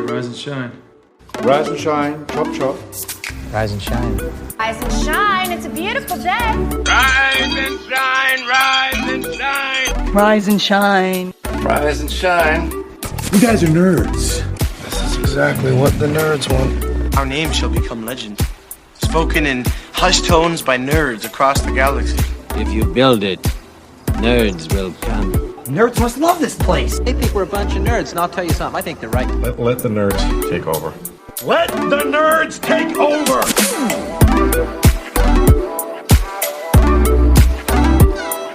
right, rise and shine. Rise and shine, chop chop. Rise and shine. Rise and shine, it's a beautiful day. Rise and shine, rise and shine. Rise and shine. Rise and shine. You guys are nerds. This is exactly what the nerds want. Our name shall become legend, spoken in hushed tones by nerds across the galaxy. If you build it, nerds will come. Nerds must love this place. They think we're a bunch of nerds, and I'll tell you something, I think they're right. Let the nerds take over. Let the nerds take over.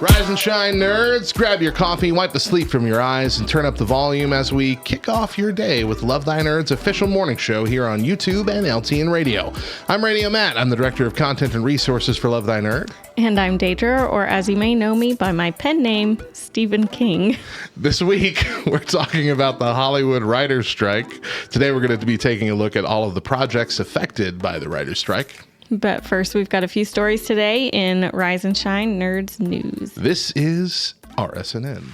Rise and shine, nerds. Grab your coffee, wipe the sleep from your eyes, and turn up the volume as we kick off your day with Love Thy Nerd's official morning show here on YouTube and LTN Radio. I'm Radio Matt. I'm the Director of Content and Resources for Love Thy Nerd. And I'm Deidra, or as you may know me by my pen name, Stephen King. This week, we're talking about the Hollywood writers' strike. Today, we're going to be taking a look at all of the projects affected by the writers' strike. But first, we've got a few stories today in Rise and Shine Nerds News. This is RSNN.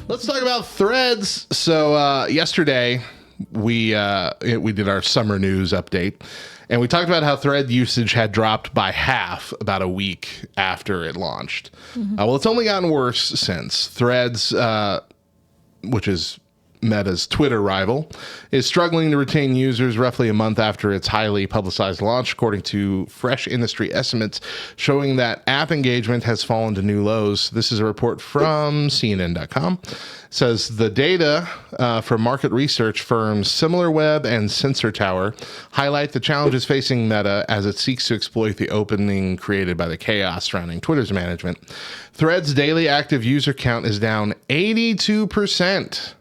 Let's talk about Threads. So yesterday, we did our summer news update, and we talked about how Thread usage had dropped by half about a week after it launched. Well, it's only gotten worse since. Threads, which is Meta's Twitter rival, is struggling to retain users roughly a month after its highly publicized launch, according to fresh industry estimates showing that app engagement has fallen to new lows. This is a report from CNN.com. It says the data from market research firms SimilarWeb and Sensor Tower highlight the challenges facing Meta as it seeks to exploit the opening created by the chaos surrounding Twitter's management. Threads' daily active user count is down 82%.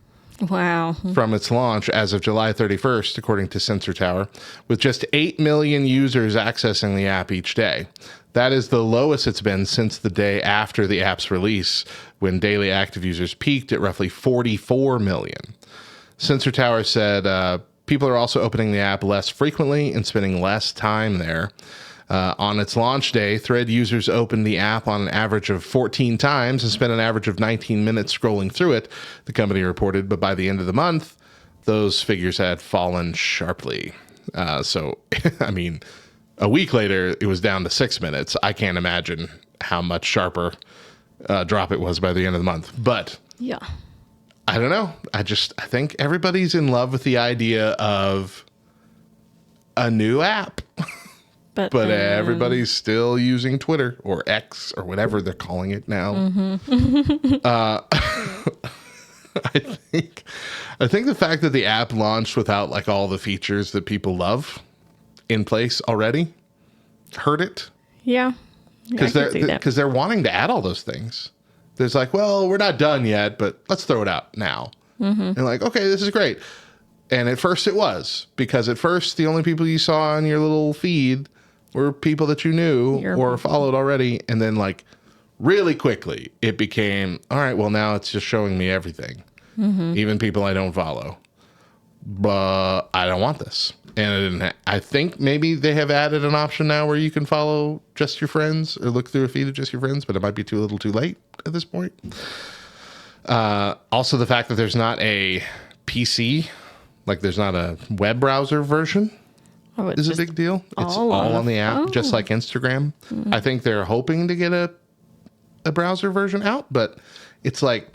Wow. From its launch as of July 31st, according to Sensor Tower, with just 8 million users accessing the app each day. That is the lowest it's been since the day after the app's release, when daily active users peaked at roughly 44 million. Sensor Tower said people are also opening the app less frequently and spending less time there. On its launch day, Thread users opened the app on an average of 14 times and spent an average of 19 minutes scrolling through it, the company reported. But by the end of the month, those figures had fallen sharply. So, I mean, a week later, it was down to 6 minutes. I can't imagine how much sharper drop it was by the end of the month. But yeah, I don't know. I think everybody's in love with the idea of a new app. But everybody's still using Twitter or X or whatever they're calling it now. I think the fact that the app launched without like all the features that people love in place already hurt it. Yeah. Because they're wanting to add all those things. There's like, well, we're not done yet, but let's throw it out now. And like, okay, this is great. And at first it was, because at first the only people you saw on your little feed were people that you knew or followed already. And then like really quickly it became, all right, well now it's just showing me everything. Even people I don't follow. But I don't want this. And I think maybe they have added an option now where you can follow just your friends or look through a feed of just your friends, but it might be a little too late at this point. Also the fact that there's not a PC, like there's not a web browser version. Is a big deal. It's all on the app, just like Instagram. I think they're hoping to get a browser version out, but it's like...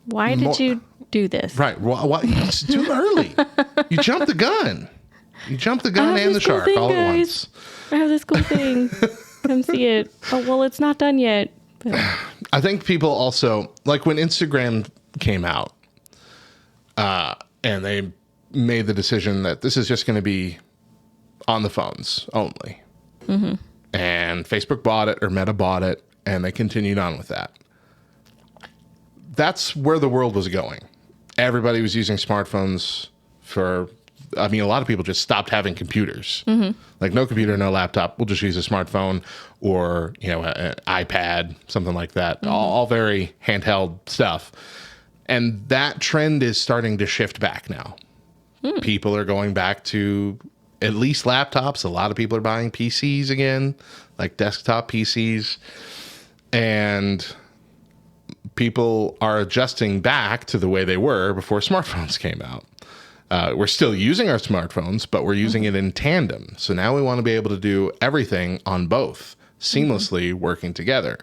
Why did you do this? Right. Why? It's too early. You jumped the gun. You jumped the gun and the shark all at once. I have this cool thing. Come see it. Oh, well, it's not done yet. But... I think people also, like when Instagram came out, and they made the decision that this is just going to be on the phones only. And Facebook bought it, or Meta bought it, and they continued on with that. That's where the world was going. Everybody was using smartphones a lot of people just stopped having computers. Like no computer, no laptop. We'll just use a smartphone or, an iPad, something like that. All very handheld stuff. And that trend is starting to shift back now. People are going back to at least laptops. A lot of people are buying PCs again, like desktop PCs. And people are adjusting back to the way they were before smartphones came out. We're still using our smartphones, but we're using it in tandem. So now we want to be able to do everything on both, seamlessly working together.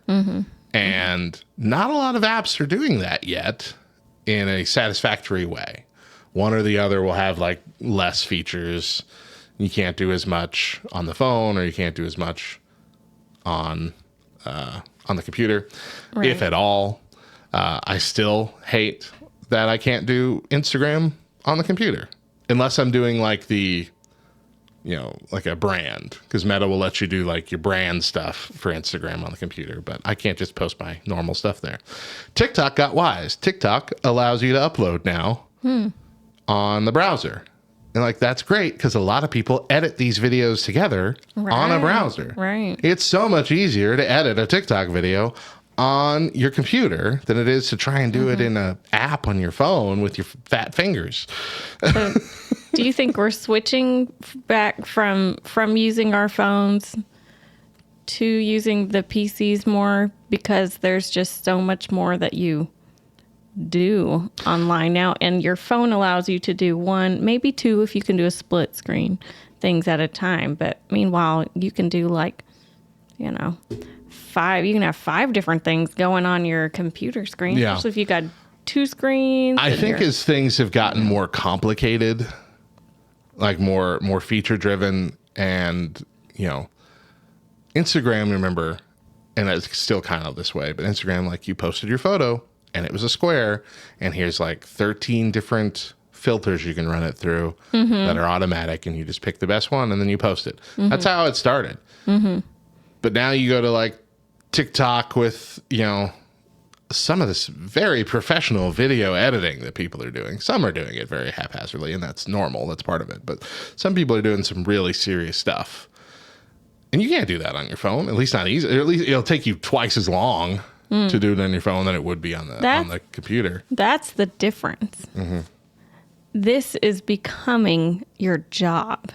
And not a lot of apps are doing that yet in a satisfactory way. One or the other will have like less features. You can't do as much on the phone, or you can't do as much on the computer, if at all. I still hate that I can't do Instagram on the computer unless I'm doing like like a brand, because Meta will let you do like your brand stuff for Instagram on the computer, but I can't just post my normal stuff there. TikTok got wise. TikTok allows you to upload now on the browser. And like, that's great, because a lot of people edit these videos together on a browser. Right. It's so much easier to edit a TikTok video on your computer than it is to try and do it in an app on your phone with your fat fingers. So, do you think we're switching back from using our phones to using the PCs more because there's just so much more that you do online now, and your phone allows you to do one, maybe two if you can do a split screen things at a time, but meanwhile you can do like, five, you can have 5 different things going on your computer screen, especially if you got 2 screens. I think as things have gotten more complicated, like more feature driven, and Instagram, remember, and it's still kind of this way, but Instagram, like, you posted your photo and it was a square, and here's like 13 different filters you can run it through that are automatic, and you just pick the best one and then you post it. That's how it started. But now you go to like TikTok with, some of this very professional video editing that people are doing. Some are doing it very haphazardly, and that's normal. That's part of it. But some people are doing some really serious stuff. And you can't do that on your phone, at least not easy. Or at least it'll take you twice as long to do it on your phone than it would be on the computer. That's the difference. This is becoming your job.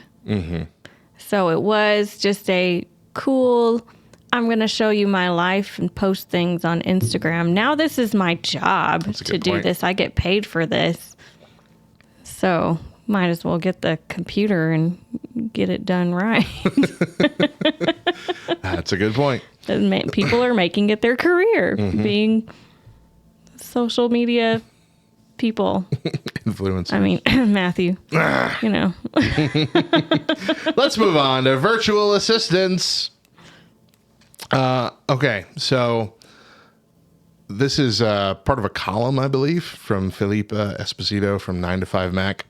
So it was just a cool, I'm going to show you my life and post things on Instagram. Now this is my job to do this. I get paid for this. So might as well get the computer and get it done right. That's a good point. People are making it their career, being social media people. Influencers. I mean, Matthew, Let's move on to virtual assistants. Okay, so this is part of a column, I believe, from Filipe Esposito from 9 to 5 Mac.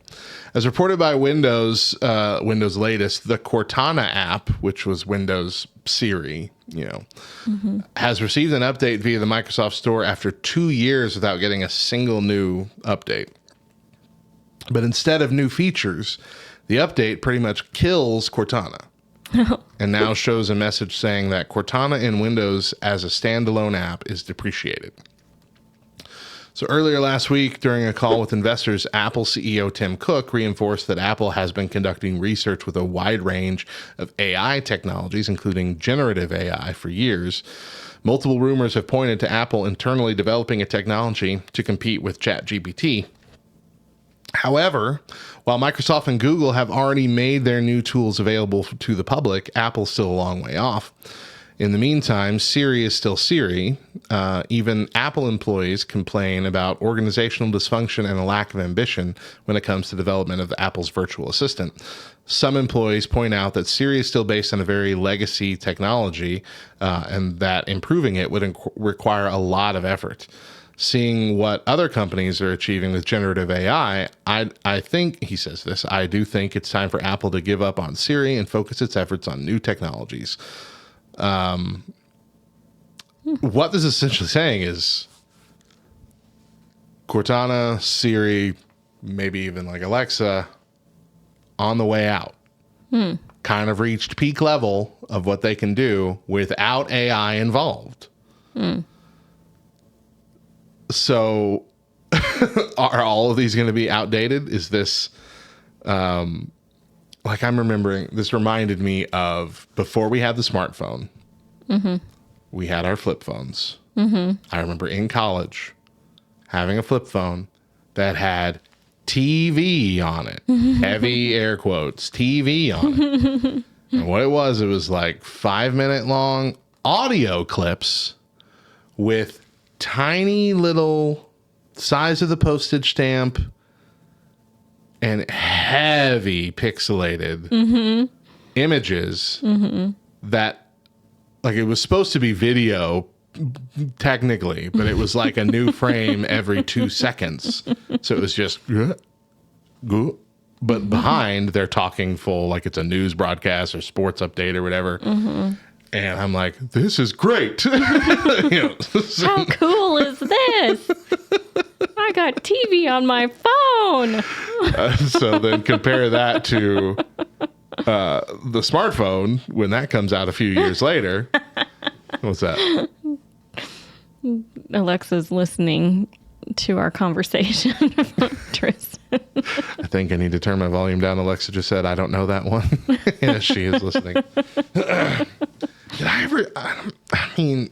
As reported by Windows latest, the Cortana app, which was Windows Siri, has received an update via the Microsoft Store after 2 years without getting a single new update. But instead of new features, the update pretty much kills Cortana. And now shows a message saying that Cortana in Windows as a standalone app is depreciated. So earlier last week, during a call with investors, Apple CEO Tim Cook reinforced that Apple has been conducting research with a wide range of AI technologies, including generative AI, for years. Multiple rumors have pointed to Apple internally developing a technology to compete with ChatGPT. However, while Microsoft and Google have already made their new tools available to the public, Apple's still a long way off. In the meantime, Siri is still Siri. Even Apple employees complain about organizational dysfunction and a lack of ambition when it comes to development of Apple's virtual assistant. Some employees point out that Siri is still based on a very legacy technology, and that improving it would require a lot of effort. Seeing what other companies are achieving with generative AI, I think, he says this, I do think it's time for Apple to give up on Siri and focus its efforts on new technologies. What this is essentially saying is Cortana, Siri, maybe even like Alexa, on the way out. Kind of reached peak level of what they can do without AI involved. So are all of these going to be outdated? Is this like I'm remembering, this reminded me of before we had the smartphone, we had our flip phones. I remember in college having a flip phone that had TV on it. Heavy air quotes, TV on it. And what it was like 5-minute long audio clips with tiny little size of the postage stamp and heavy pixelated images that, like, it was supposed to be video technically, but it was like a new frame every 2 seconds. So it was just, but behind they're talking full, like it's a news broadcast or sports update or whatever. And I'm like, this is great. How cool is this? I got TV on my phone. So then compare that to the smartphone when that comes out a few years later. What's that? Alexa's listening to our conversation. Tristan. I think I need to turn my volume down. Alexa just said, I don't know that one. Yes, she is listening. Did I ever, I mean,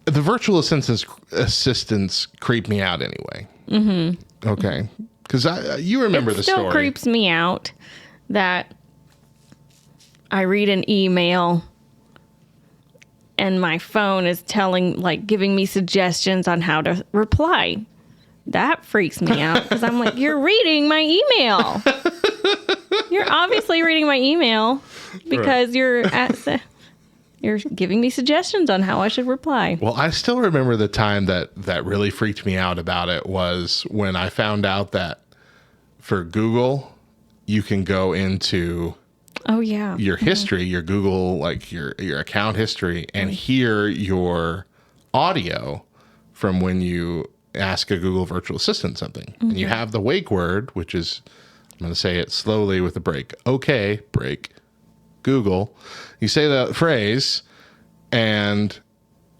the virtual assistants creep me out anyway. Okay. Because you remember the story. It still creeps me out that I read an email and my phone is giving me suggestions on how to reply. That freaks me out because I'm like, you're reading my email. You're obviously reading my email because you're giving me suggestions on how I should reply. Well, I still remember the time that really freaked me out about it was when I found out that for Google, you can go into your history, your Google, like your account history, and hear your audio from when you ask a Google virtual assistant something. And you have the wake word, which is, I'm going to say it slowly with a break. Okay, break. Google. You say that phrase and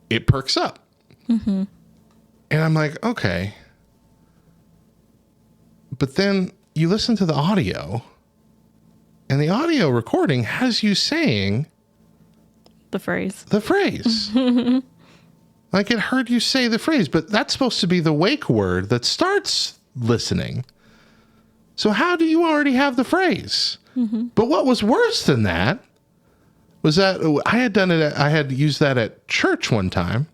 it perks up. And I'm like, okay. But then you listen to the audio and the audio recording has you saying the phrase. Like it heard you say the phrase, but that's supposed to be the wake word that starts listening. So how do you already have the phrase? But what was worse than that was that I had used that at church one time,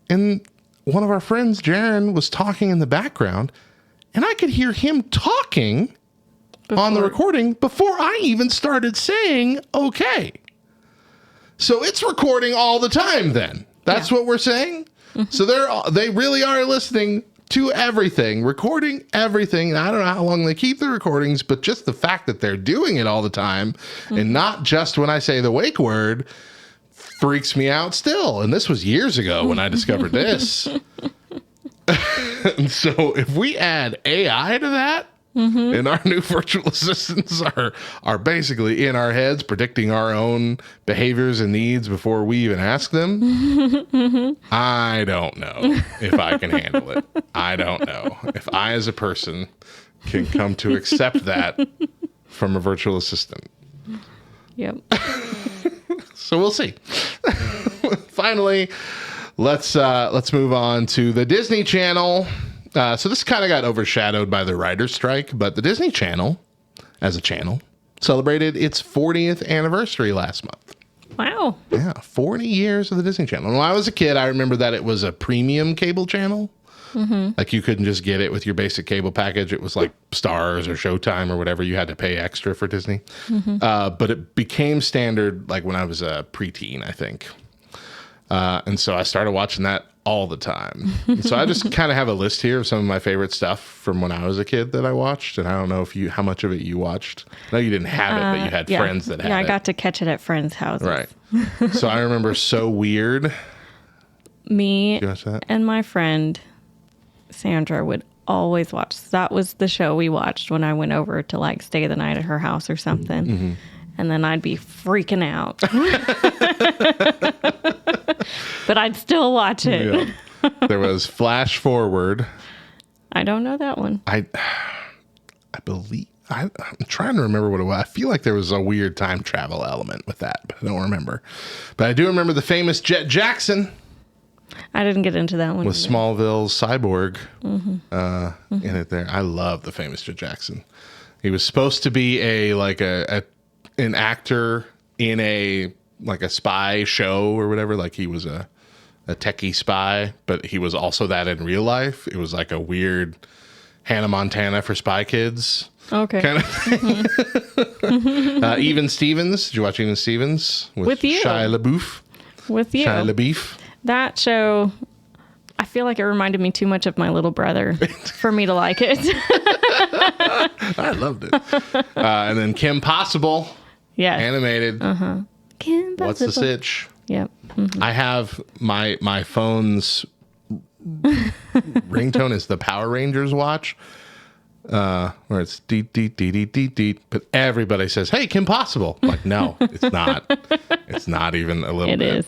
and one of our friends, Jaron, was talking in the background, and I could hear him talking on the recording before I even started saying okay. So it's recording all the time then. That's what we're saying? So they really are listening to everything, recording everything. And I don't know how long they keep the recordings, but just the fact that they're doing it all the time and not just when I say the wake word freaks me out still. And this was years ago when I discovered this. And so if we add AI to that, and our new virtual assistants are basically in our heads, predicting our own behaviors and needs before we even ask them. I don't know if I can handle it. I don't know if I, as a person, can come to accept that from a virtual assistant. Yep. So we'll see. Finally, let's move on to the Disney Channel. So this kind of got overshadowed by the writer's strike, but the Disney Channel, as a channel, celebrated its 40th anniversary last month. Wow. Yeah, 40 years of the Disney Channel. And when I was a kid, I remember that it was a premium cable channel. Like you couldn't just get it with your basic cable package. It was like Stars or Showtime or whatever. You had to pay extra for Disney. But it became standard like when I was a preteen, I think. And so I started watching that all the time. So I just kind of have a list here of some of my favorite stuff from when I was a kid that I watched. And I don't know how much of it you watched. No, you didn't have it, but you had friends that had it. Yeah, I got to catch it at friends' houses. Right. So I remember So Weird. Me and my friend Sandra would always watch. That was the show we watched when I went over to like stay the night at her house or something. And then I'd be freaking out. But I'd still watch it. Yeah. There was Flash Forward. I don't know that one. I believe. I'm trying to remember what it was. I feel like there was a weird time travel element with that, but I don't remember. But I do remember the famous Jet Jackson. I didn't get into that one. With Smallville's Cyborg in it there. I love the famous Jet Jackson. He was supposed to be an actor in a spy show or whatever. Like he was a techie spy, but he was also that in real life. It was like a weird Hannah Montana for Spy Kids. Okay. Kind of thing. Even Stevens. Did you watch Even Stevens? With you. Shia LaBeouf. With you. Shia LaBeouf. That show, I feel like it reminded me too much of my little brother for me to like it. I loved it. And then Kim Possible. Yeah. Animated. Kim Possible. What's the Sitch? Yep. I have my phone's ringtone is the Power Rangers watch. Where it's deet deet deet deet deet deet, but everybody says, "Hey, Kim Possible." I'm like, no, it's not. It's not even a little bit. It is.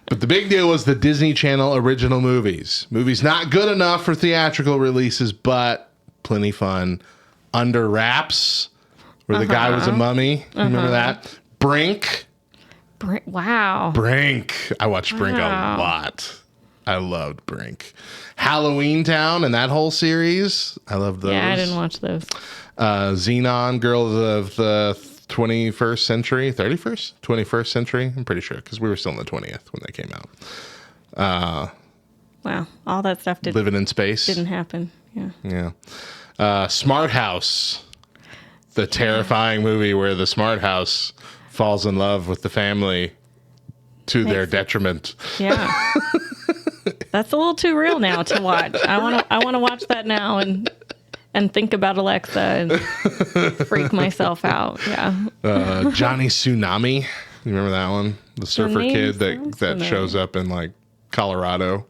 But the big deal was the Disney Channel original movies. Movies not good enough for theatrical releases, but plenty fun. Under Wraps, where the guy was a mummy. Remember that? Brink. Wow. Brink. I watched Brink a lot. I loved Brink. Halloween Town and that whole series. I loved those. Yeah, I didn't watch those. Xenon, Girls of the 21st Century. 31st? 21st Century? I'm pretty sure, because we were still in the 20th when they came out. Wow. All that stuff Living in Space. didn't happen. Yeah. Smart House. The terrifying movie where the Smart House falls in love with the family to their detriment. Yeah. That's a little too real now to watch. I want to watch that now and think about Alexa and freak myself out. Yeah. Johnny Tsunami. You remember that one? The surfer kid that shows up in like Colorado.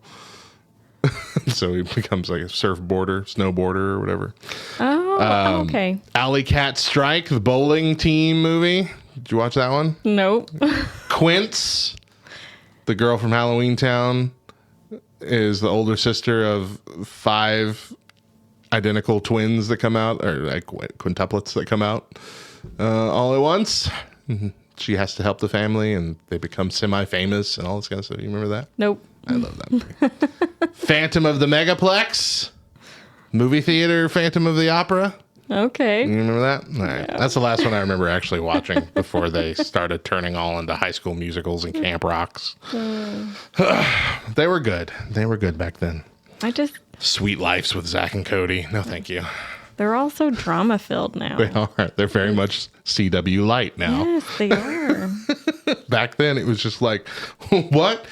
So he becomes like a snowboarder or whatever. Oh, okay. Alley Cat Strike, the bowling team movie. Did you watch that one? Nope. Quince, the girl from Halloween Town, is the older sister of 5 identical twins that come out, or like quintuplets that come out all at once. She has to help the family, and they become semi-famous and all this kind of stuff. You remember that? Nope. I love that movie. Phantom of the Megaplex, movie theater, Phantom of the Opera. Okay. You remember that? All right. Yeah. That's the last one I remember actually watching before they started turning all into High School Musicals and Camp Rocks. They were good. They were good back then. Sweet Lives with Zach and Cody. No, thank you. They're all so drama filled now. They are. They're very much CW light now. Yes, they are. Back then, it was just like, what?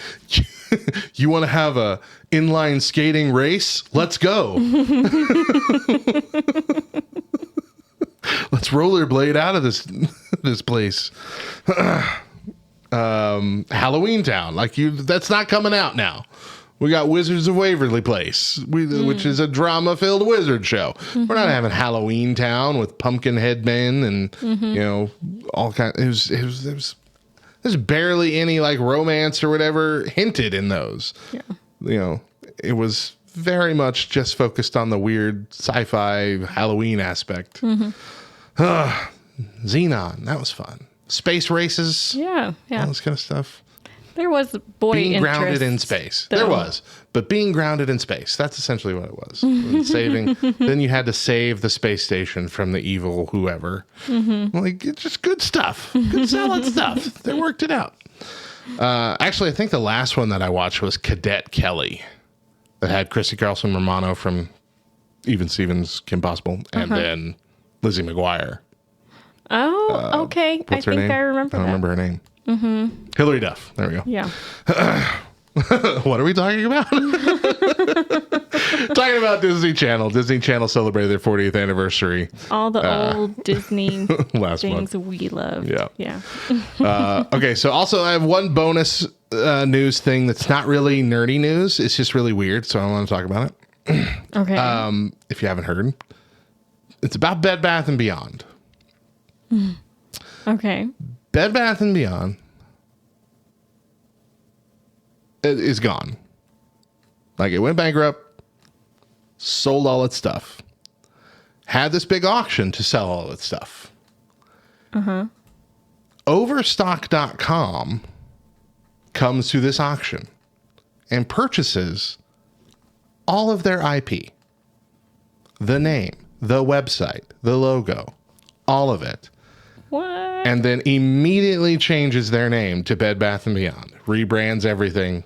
You want to have a inline skating race? Let's go. Let's rollerblade out of this place. Halloween Town, that's not coming out now. We got Wizards of Waverly Place, which is a drama-filled wizard show. We're not having Halloween Town with pumpkin head men and all kind. There's barely any like romance or whatever hinted in those. Yeah. It was very much just focused on the weird sci-fi Halloween aspect. Xenon, that was fun. Space races. Yeah. All this kind of stuff. There was being grounded in space. Though. There was, but being grounded in space. That's essentially what it was. Then you had to save the space station from the evil whoever. Like, it's just good stuff. Good solid stuff. They worked it out. Actually, I think the last one that I watched was Cadet Kelly. That had Chrissy Carlson Romano from Even Stevens, Kim Possible, and then Lizzie McGuire. Oh, okay. I think I remember that. I don't remember her name. Hillary Duff. There we go. Yeah. What are we talking about? Talking about Disney Channel. Disney Channel celebrated their 40th anniversary. All the old Disney last things month. we love. Yeah. Okay, so also I have one bonus news thing that's not really nerdy news. It's just really weird, so I want to talk about it. Okay. If you haven't heard, it's about Bed Bath & Beyond. Okay. Bed Bath & Beyond is gone. Like, it went bankrupt, sold all its stuff. had this big auction to sell all its stuff. Overstock.com comes to this auction and purchases all of their IP. The name, the website, the logo, all of it. What? And then immediately changes their name to Bed Bath & Beyond. Rebrands everything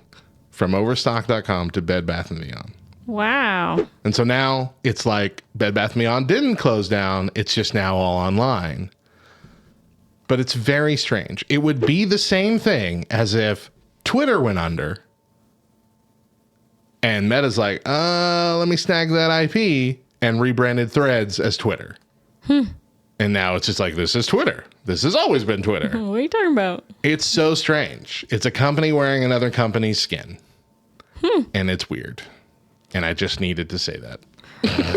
from Overstock.com to Bed Bath & Beyond. Wow. And so now it's like Bed Bath & Beyond didn't close down. It's just now all online. But it's very strange. It would be the same thing as if Twitter went under and Meta's like, let me snag that IP and rebranded Threads as Twitter. And now it's just like, this is Twitter. This has always been Twitter. What are you talking about? It's so strange. It's a company wearing another company's skin. And it's weird. And I just needed to say that.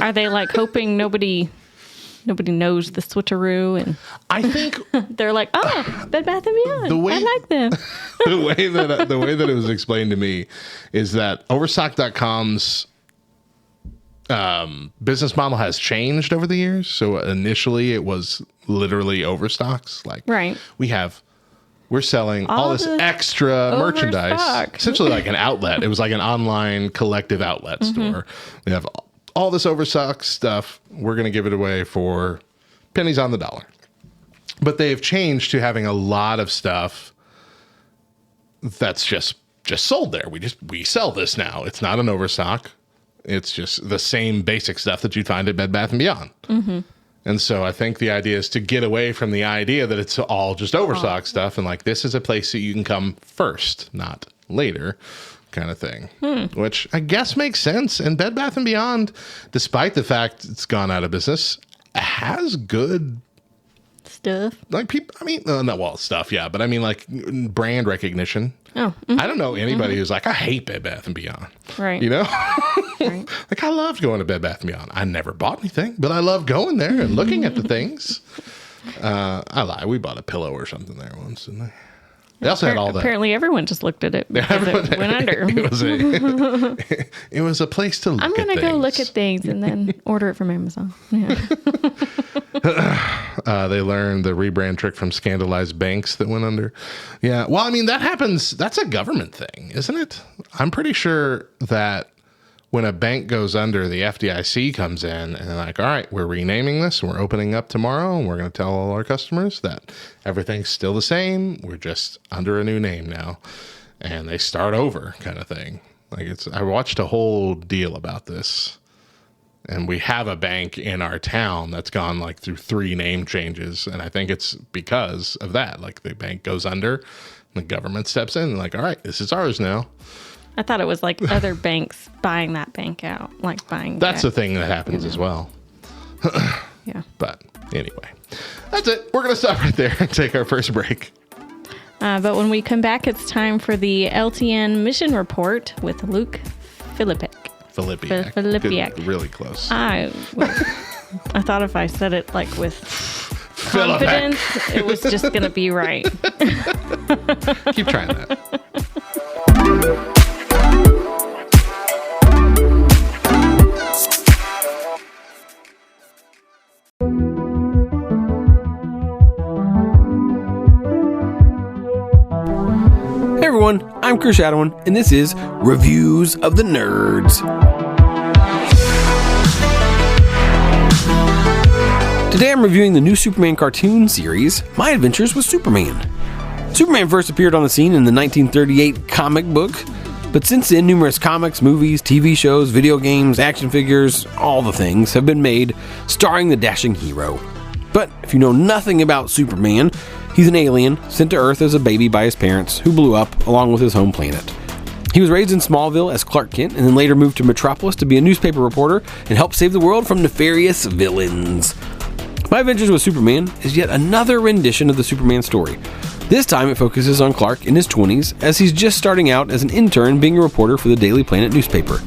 Are they like hoping nobody knows the switcheroo? And I think they're like, oh, Bed Bath & Beyond. I like them. the way that it was explained to me is that Overstock.com's business model has changed over the years. So initially it was literally Overstocks. Like, right. We're selling all this extra merchandise, Overstock. essentially like an outlet. It was like an online collective outlet store. We have all this Overstock stuff. We're going to give it away for pennies on the dollar. But they've changed to having a lot of stuff that's just sold there. We sell this now. It's not an Overstock. It's just the same basic stuff that you'd find at Bed Bath & Beyond. And so I think the idea is to get away from the idea that it's all just Overstock stuff. And like, this is a place that you can come first, not later kind of thing, which I guess makes sense. And Bed Bath & Beyond, despite the fact it's gone out of business, has good stuff. Like people, I mean, stuff. Yeah. But I mean like brand recognition. Oh, I don't know anybody who's like, I hate Bed Bath & Beyond. Right. You know? Right. Like, I loved going to Bed Bath & Beyond. I never bought anything, but I love going there and looking at the things. I lie. We bought a pillow or something there once, didn't they? They also had all that. Apparently everyone just looked at it because it went under. It was a place to look at things. I'm going to go look at things and then order it from Amazon. Yeah. They learned the rebrand trick from scandalized banks that went under. Yeah. Well, I mean, that happens. That's a government thing, isn't it? I'm pretty sure that when a bank goes under, the FDIC comes in and they're like, all right, we're renaming this and we're opening up tomorrow and we're going to tell all our customers that everything's still the same. We're just under a new name now. And they start over kind of thing. Like I watched a whole deal about this. And we have a bank in our town that's gone like through 3 name changes. And I think it's because of that. Like the bank goes under, the government steps in and like, all right, this is ours now. I thought it was like other banks buying that bank out, like buying. That's the thing that happens as well. Yeah. But anyway, that's it. We're going to stop right there and take our first break. But when we come back, it's time for the LTN mission report with Luke Filipiak. Filipiak. Good, really close. I thought if I said it like with confidence, it was just going to be right. Keep trying that. Hey everyone, I'm Chris Shadowin, and this is Reviews of the Nerds. Today I'm reviewing the new Superman cartoon series, My Adventures with Superman. Superman first appeared on the scene in the 1938 comic book, but since then numerous comics, movies, TV shows, video games, action figures, all the things have been made starring the dashing hero. But if you know nothing about Superman, he's an alien sent to Earth as a baby by his parents, who blew up along with his home planet. He was raised in Smallville as Clark Kent and then later moved to Metropolis to be a newspaper reporter and help save the world from nefarious villains. My Adventures with Superman is yet another rendition of the Superman story. This time it focuses on Clark in his 20s as he's just starting out as an intern being a reporter for the Daily Planet newspaper.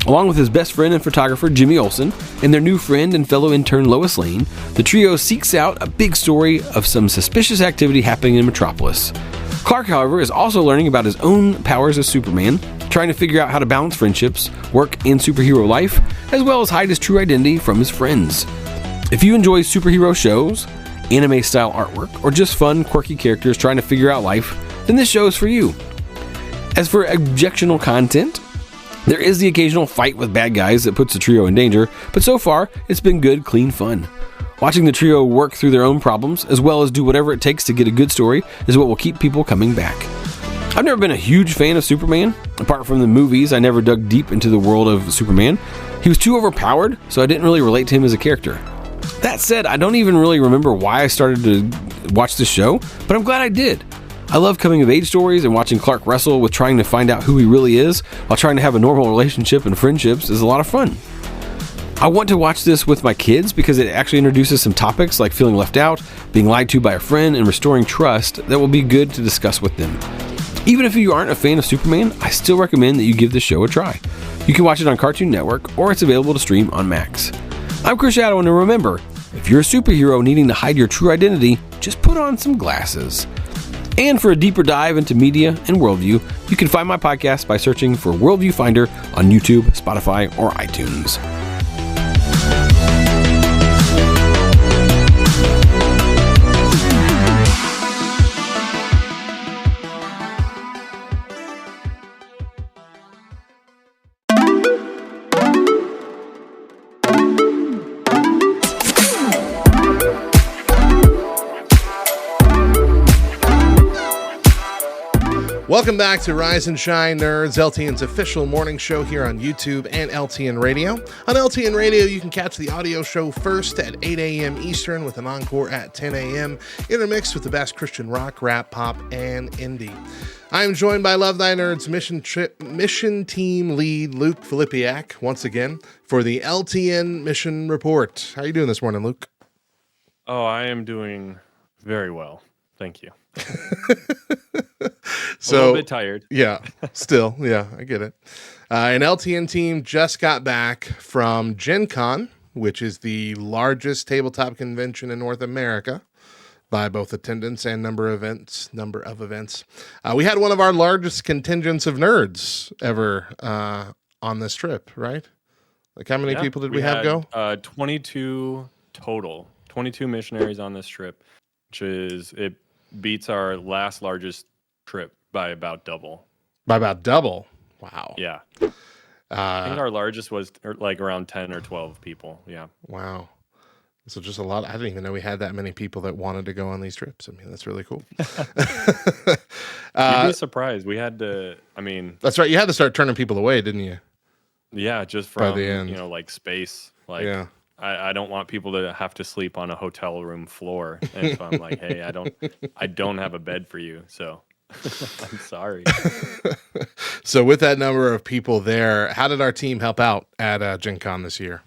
Along with his best friend and photographer Jimmy Olsen and their new friend and fellow intern Lois Lane, the trio seeks out a big story of some suspicious activity happening in Metropolis. Clark, however, is also learning about his own powers as Superman, trying to figure out how to balance friendships, work, and superhero life, as well as hide his true identity from his friends. If you enjoy superhero shows, anime-style artwork, or just fun, quirky characters trying to figure out life, then this show is for you. As for objectionable content, there is the occasional fight with bad guys that puts the trio in danger, but so far, it's been good, clean fun. Watching the trio work through their own problems, as well as do whatever it takes to get a good story, is what will keep people coming back. I've never been a huge fan of Superman. Apart from the movies, I never dug deep into the world of Superman. He was too overpowered, so I didn't really relate to him as a character. That said, I don't even really remember why I started to watch this show, but I'm glad I did. I love coming-of-age stories, and watching Clark wrestle with trying to find out who he really is while trying to have a normal relationship and friendships is a lot of fun. I want to watch this with my kids because it actually introduces some topics like feeling left out, being lied to by a friend, and restoring trust that will be good to discuss with them. Even if you aren't a fan of Superman, I still recommend that you give this show a try. You can watch it on Cartoon Network, or it's available to stream on Max. I'm Chris Shadow, and remember, if you're a superhero needing to hide your true identity, just put on some glasses. And for a deeper dive into media and worldview, you can find my podcast by searching for Worldview Finder on YouTube, Spotify, or iTunes. Welcome back to Rise and Shine Nerds, LTN's official morning show here on YouTube and LTN Radio. On LTN Radio, you can catch the audio show first at 8 a.m. Eastern with an encore at 10 a.m., intermixed with the best Christian rock, rap, pop, and indie. I am joined by Love Thy Nerds mission team lead Luke Filipiak once again for the LTN Mission Report. How are you doing this morning, Luke? Oh, I am doing very well. Thank you. So, a little bit tired. Yeah, still. Yeah, I get it. An LTN team just got back from Gen Con, which is the largest tabletop convention in North America by both attendance and number of events. We had one of our largest contingents of nerds ever on this trip, right? Like, how many people did we have go? 22 total. 22 missionaries on this trip, which is, it beats our last largest trip by about double. By about double? Wow. Yeah. I think our largest was like around 10 or 12 people. Yeah. Wow. So just a lot. I didn't even know we had that many people that wanted to go on these trips. I mean, that's really cool. You'd be surprised. We had to, that's right. You had to start turning people away, didn't you? Yeah. Just from, the end. like space. Like, yeah. I don't want people to have to sleep on a hotel room floor. And so I'm like, hey, I don't have a bed for you. So I'm sorry. So with that number of people there, how did our team help out at Gen Con this year?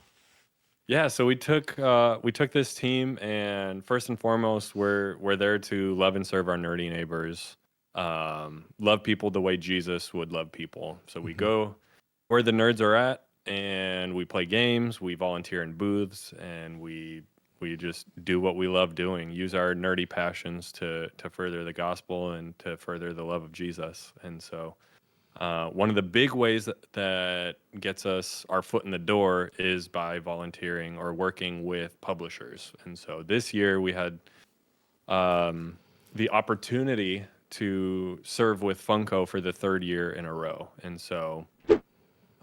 Yeah, so we took this team, and first and foremost, we're there to love and serve our nerdy neighbors, love people the way Jesus would love people. So we go where the nerds are at, and we play games, we volunteer in booths, and we just do what we love doing, use our nerdy passions to further the gospel and to further the love of Jesus. And so one of the big ways that gets us our foot in the door is by volunteering or working with publishers. And so this year we had the opportunity to serve with Funko for the third year in a row. And so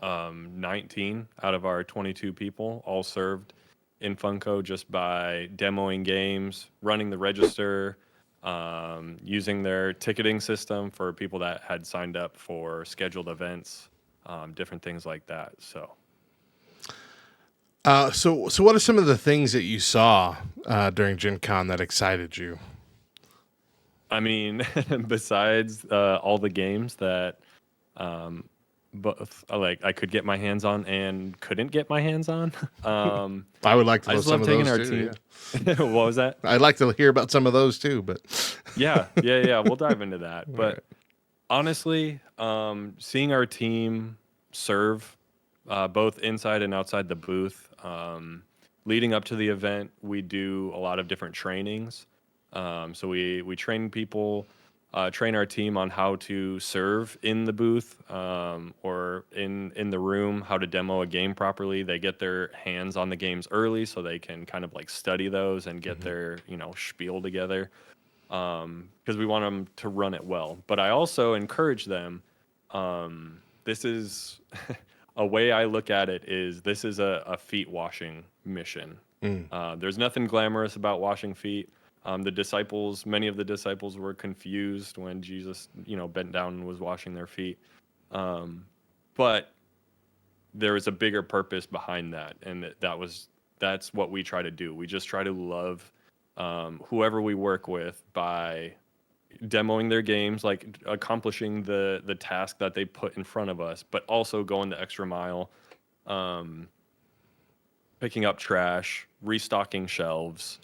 19 out of our 22 people all served in Funko just by demoing games, running the register, using their ticketing system for people that had signed up for scheduled events, different things like that. So what are some of the things that you saw during Gen Con that excited you? I mean, besides all the games that both I could get my hands on and couldn't get my hands on. I would like to know some of those too. Yeah. What was that? I'd like to hear about some of those too, but yeah. We'll dive into that. But honestly, seeing our team serve both inside and outside the booth, leading up to the event, we do a lot of different trainings. So we train people train our team on how to serve in the booth or in the room, how to demo a game properly. They get their hands on the games early so they can kind of like study those and get their spiel together, because we want them to run it well. But I also encourage them. This is a way I look at it is this is a feet washing mission. There's nothing glamorous about washing feet. Many of the disciples were confused when Jesus, bent down and was washing their feet. But there was a bigger purpose behind that. And that's what we try to do. We just try to love whoever we work with by demoing their games, like accomplishing the task that they put in front of us, but also going the extra mile, picking up trash, restocking shelves,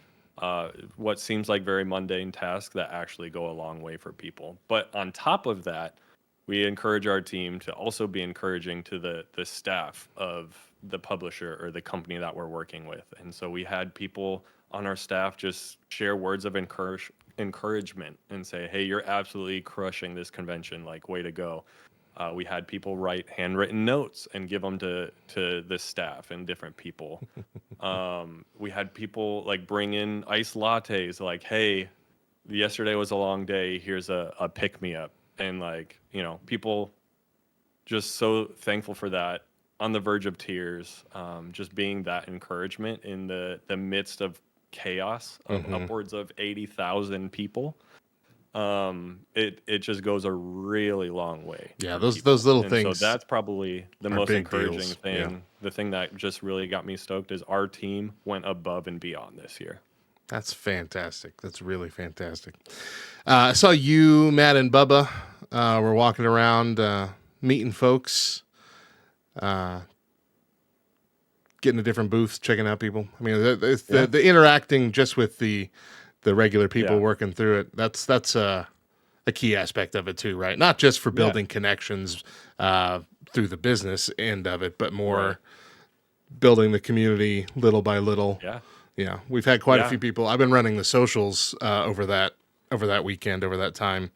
what seems like very mundane tasks that actually go a long way for people. But on top of that, we encourage our team to also be encouraging to the staff of the publisher or the company that we're working with. And so we had people on our staff just share words of encouragement and say, hey, you're absolutely crushing this convention, like, way to go. We had people write handwritten notes and give them to the staff and different people. We had people like bring in iced lattes, like, hey, yesterday was a long day, here's a pick-me-up. And people just so thankful for that, on the verge of tears, just being that encouragement in the midst of chaos of upwards of 80,000 people. It just goes a really long way. Yeah, those little things. So that's probably the most encouraging thing. Yeah. The thing that just really got me stoked is our team went above and beyond this year. That's fantastic. That's really fantastic. I saw you, Matt, and Bubba were walking around meeting folks, getting to different booths, checking out people. I mean, the interacting just with the regular people working through it. That's a key aspect of it too, right? Not just for building connections through the business end of it, but more building the community little by little. Yeah. We've had quite a few people. I've been running the socials over that weekend, over that time,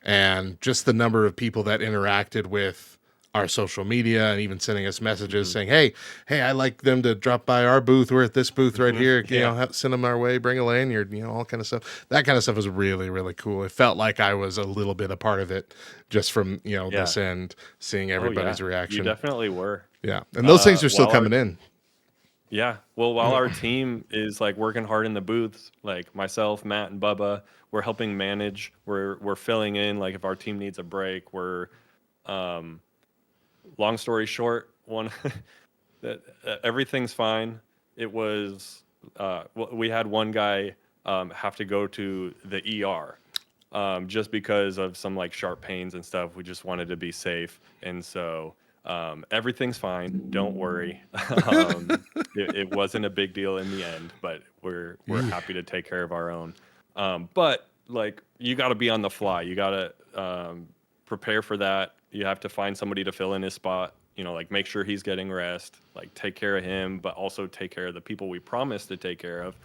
and just the number of people that interacted with our social media and even sending us messages saying, hey, I'd like them to drop by our booth. We're at this booth right here. Send them our way, bring a lanyard, all kind of stuff. That kind of stuff was really, really cool. It felt like I was a little bit a part of it just from, this end, seeing everybody's reaction. You definitely were. Yeah. And those things are still coming in. Yeah. Well, while our team is like working hard in the booths, like myself, Matt, and Bubba, we're helping manage. We're filling in. Like if our team needs a break, we're long story short, everything's fine. It was we had one guy have to go to the ER just because of some like sharp pains and stuff. We just wanted to be safe, and so everything's fine. Don't worry. It wasn't a big deal in the end, but we're happy to take care of our own. But like you got to be on the fly. You got to prepare for that. You have to find somebody to fill in his spot, like make sure he's getting rest, like take care of him, but also take care of the people we promised to take care of.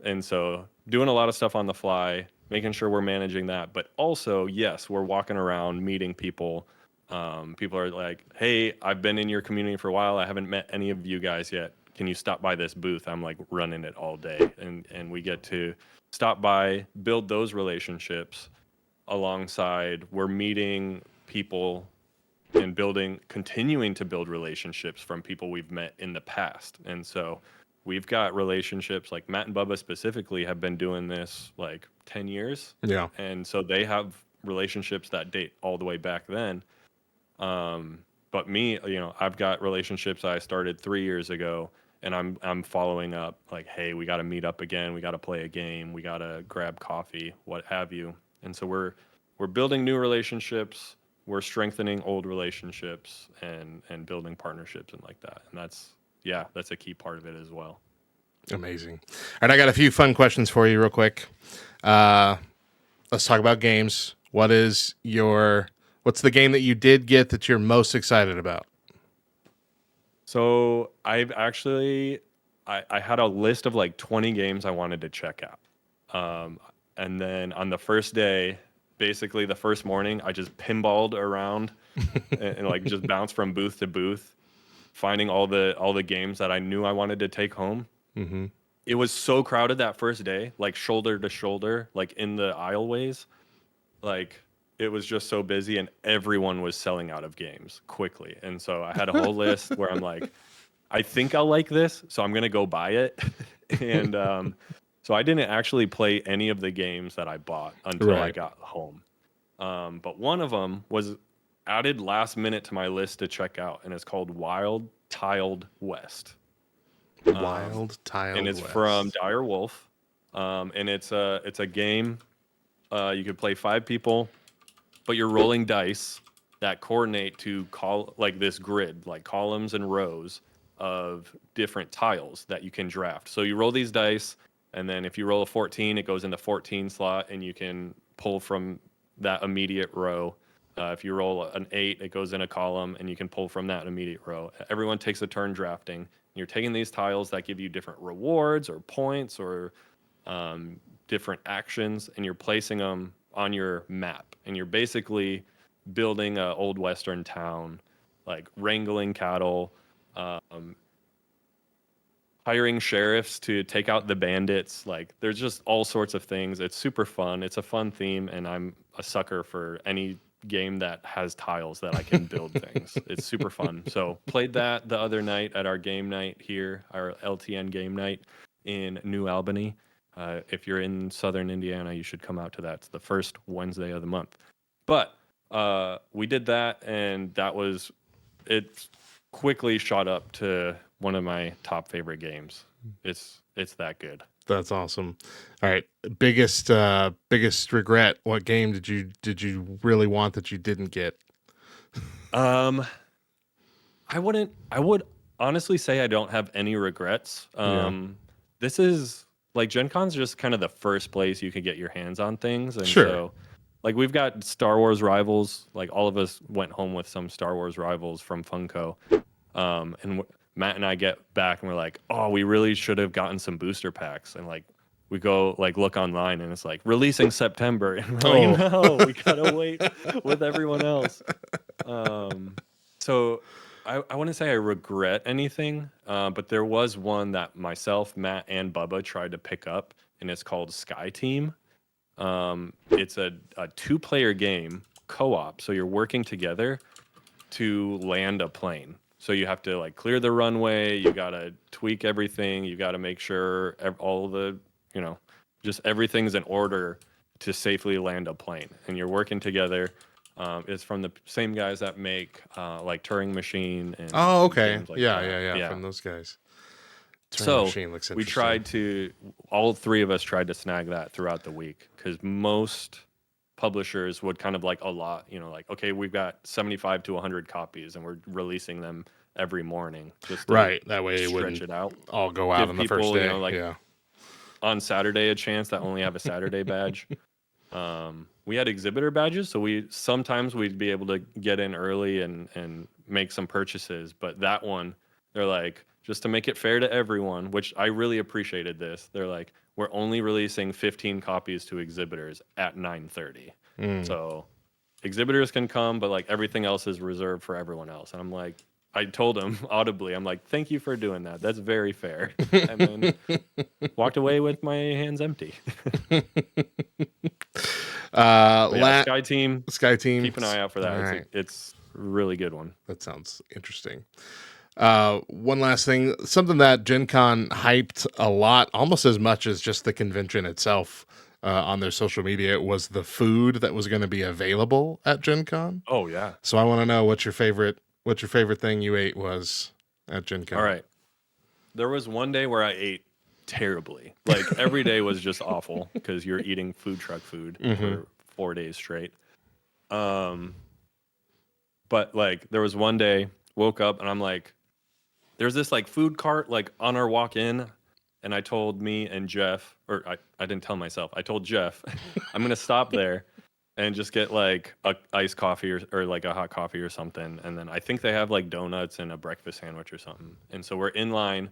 And so doing a lot of stuff on the fly, making sure we're managing that, but also, yes, we're walking around meeting people. People are like, hey, I've been in your community for a while. I haven't met any of you guys yet. Can you stop by this booth? I'm like running it all day. And we get to stop by, build those relationships alongside we're meeting people and continuing to build relationships from people we've met in the past. And so we've got relationships like Matt and Bubba specifically have been doing this like 10 years. Yeah. And so they have relationships that date all the way back then. But me, I've got relationships I started 3 years ago, and I'm following up like, hey, we got to meet up again. We got to play a game. We got to grab coffee, what have you. And so we're building new relationships. We're strengthening old relationships and building partnerships and like that. And that's a key part of it as well. Amazing. All right, I got a few fun questions for you real quick. Let's talk about games. What's the game that you did get that you're most excited about? So I've actually, I had a list of like 20 games I wanted to check out. And then on the first day, basically the first morning, I just pinballed around and like just bounced from booth to booth, finding all the games that I knew I wanted to take home. Mm-hmm. It was so crowded that first day, like shoulder to shoulder, like in the aisleways. Like it was just so busy and everyone was selling out of games quickly. And so I had a whole list where I'm like, I think I'll like this, so I'm going to go buy it. And so I didn't actually play any of the games that I bought until I got home. But one of them was added last minute to my list to check out, and it's called Wild Tiled West. Wild Tiled and it's West. from Dire Wolf. And it's a game. You could play 5 people, but you're rolling dice that coordinate to like this grid, like columns and rows of different tiles that you can draft. So you roll these dice, and then if you roll a 14, it goes into 14 slot, and you can pull from that immediate row. If you roll an 8, it goes in a column, and you can pull from that immediate row. Everyone takes a turn drafting. You're taking these tiles that give you different rewards or points or different actions, and you're placing them on your map. And you're basically building an old Western town, like wrangling cattle, hiring sheriffs to take out the bandits. Like there's just all sorts of things. It's super fun. It's a fun theme, and I'm a sucker for any game that has tiles that I can build things. It's super fun. So played that the other night at our game night here, our LTN game night in New Albany. If you're in Southern Indiana, you should come out to that. It's the first Wednesday of the month. But we did that, and it quickly shot up to one of my top favorite games. It's that good. That's awesome. All right, biggest regret. What game did you really want that you didn't get? I would honestly say I don't have any regrets. This is like Gen Con's just kind of the first place you could get your hands on things, and so like we've got Star Wars Rivals. Like all of us went home with some Star Wars Rivals from Funko, and Matt and I get back and we're like, oh, we really should have gotten some booster packs. And like we go like look online and it's like releasing September, and we're like, no, we gotta wait with everyone else. So I wouldn't say I regret anything, but there was one that myself, Matt, and Bubba tried to pick up, and it's called Sky Team. It's a 2-player game, co-op, so you're working together to land a plane. So you have to like clear the runway, you gotta tweak everything, you gotta make sure all the, just everything's in order to safely land a plane. And you're working together. It's from the same guys that make like Turing Machine and games like that. From those guys. Turing Machine looks we tried to, all 3 of us tried to snag that throughout the week, because most publishers would kind of like a lot, like, okay, we've got 75 to 100 copies and we're releasing them every morning. Just that way it stretch wouldn't it out. all go out on the first day. On Saturday a chance that only have a Saturday badge. We had exhibitor badges, so sometimes we'd be able to get in early and make some purchases. But that one, they're like, just to make it fair to everyone, which I really appreciated this. They're like, we're only releasing 15 copies to exhibitors at 9:30. So exhibitors can come, but like everything else is reserved for everyone else. And I'm like, I told him audibly, I'm like, thank you for doing that. That's very fair. And then walked away with my hands empty. Sky Team. Keep an eye out for that. It's a really good one. That sounds interesting. One last thing, something that Gen Con hyped a lot, almost as much as just the convention itself, on their social media, was the food that was going to be available at Gen Con. Oh yeah. So I want to know what your favorite thing you ate was at Gen Con. All right. There was one day where I ate terribly. Like every day was just awful because you're eating food truck food for 4 days straight. But like there was one day, woke up and I'm like, there's this like food cart like on our walk in, and I told me and Jeff, or I didn't tell myself, I told Jeff, I'm gonna stop there and just get like a iced coffee or like a hot coffee or something, and then I think they have like donuts and a breakfast sandwich or something. And so we're in line.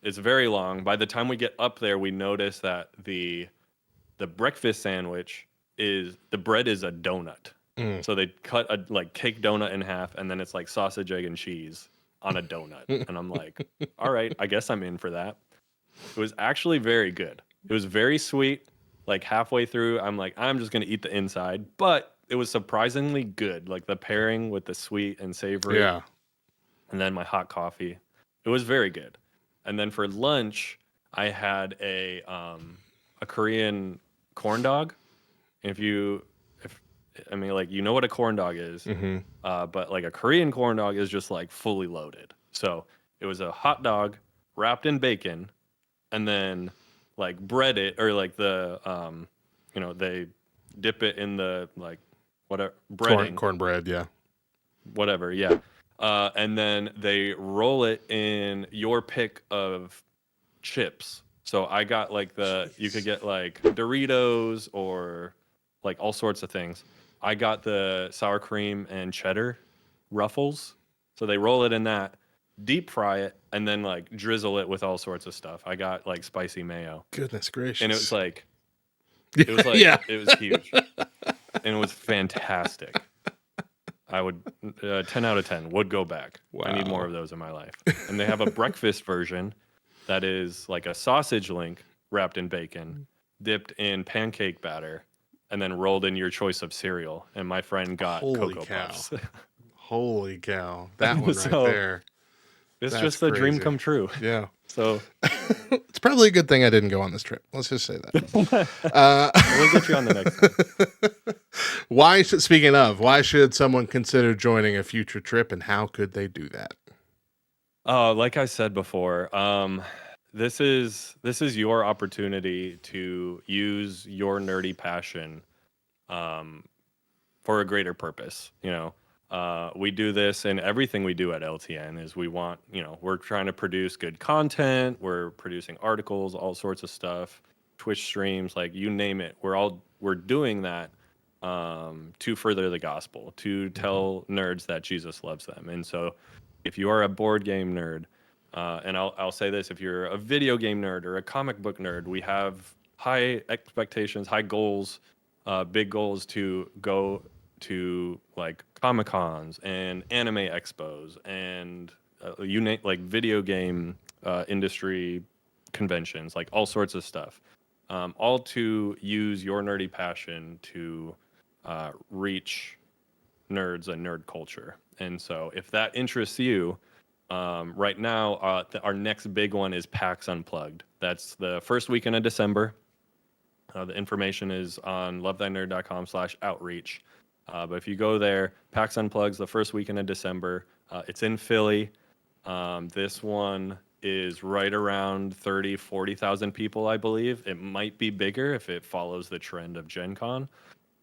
It's very long. By the time we get up there, we notice that the the breakfast sandwich is the bread is a donut. So they cut a like cake donut in half, and then it's like sausage, egg, and cheese on a donut. And I'm like, all right, I guess I'm in for that. It was actually very good. It was very sweet. Like halfway through, I'm like, I'm just gonna eat the inside, but it was surprisingly good. Like the pairing with the sweet and savory. Yeah. And then my hot coffee. It was very good. And then for lunch, I had a Korean corn dog. If I mean, like, you know what a corn dog is, but like a Korean corn dog is just like fully loaded. So it was a hot dog wrapped in bacon, and then like bread it, or like the they dip it in the like whatever breading, cornbread, yeah, whatever, yeah. And then they roll it in your pick of chips. So I got like you could get like Doritos or like all sorts of things. I got the sour cream and cheddar Ruffles. So they roll it in that, deep fry it, and then like drizzle it with all sorts of stuff. I got like spicy mayo. Goodness gracious. And it was like, yeah. It was huge. And it was fantastic. I would 10 out of 10 would go back. Wow. I need more of those in my life. And they have a breakfast version that is like a sausage link wrapped in bacon, dipped in pancake batter, and then rolled in your choice of cereal. And my friend got Cocoa Puffs. Holy cow. That one right there. It's just a dream come true. Yeah. So it's probably a good thing I didn't go on this trip. Let's just say that. We'll get you on the next one. Speaking of, why should someone consider joining a future trip, and how could they do that? Like I said before, this is your opportunity to use your nerdy passion for a greater purpose. We do this, and everything we do at LTN is we're trying to produce good content. We're producing articles, all sorts of stuff, Twitch streams, like you name it. We're doing that to further the gospel, to tell nerds that Jesus loves them. And so if you are a board game nerd, and I'll say this, if you're a video game nerd or a comic book nerd, we have high expectations, high goals, big goals to go to like Comic-Cons and anime expos and like video game industry conventions, like all sorts of stuff, all to use your nerdy passion to reach nerds and nerd culture. And so if that interests you, right now, our next big one is PAX Unplugged. That's the first weekend of December. The information is on lovethynerd.com/outreach. But if you go there, PAX Unplugged's the first weekend of December. It's in Philly. This one is right around 30,000, 40,000 people, I believe. It might be bigger if it follows the trend of Gen Con.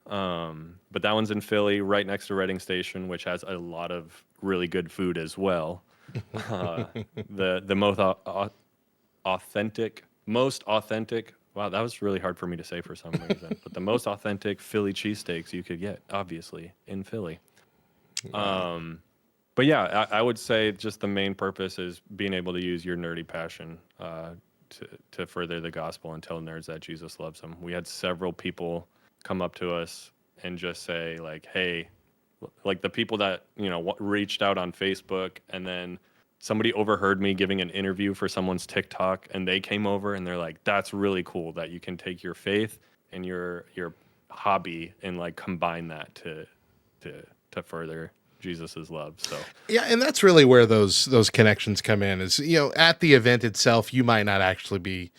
But that one's in Philly, right next to Reading Station, which has a lot of really good food as well. The most authentic. Wow, that was really hard for me to say for some reason. But the most authentic Philly cheesesteaks you could get, obviously, in Philly. Wow. But yeah, I would say just the main purpose is being able to use your nerdy passion to further the gospel and tell nerds that Jesus loves them. We had several people come up to us and just say, like, hey, like the people that, reached out on Facebook, and then somebody overheard me giving an interview for someone's TikTok, and they came over and they're like, that's really cool that you can take your faith and your hobby and like combine that to further Jesus's love. So yeah, and that's really where those connections come in. Is at the event itself, you might not actually be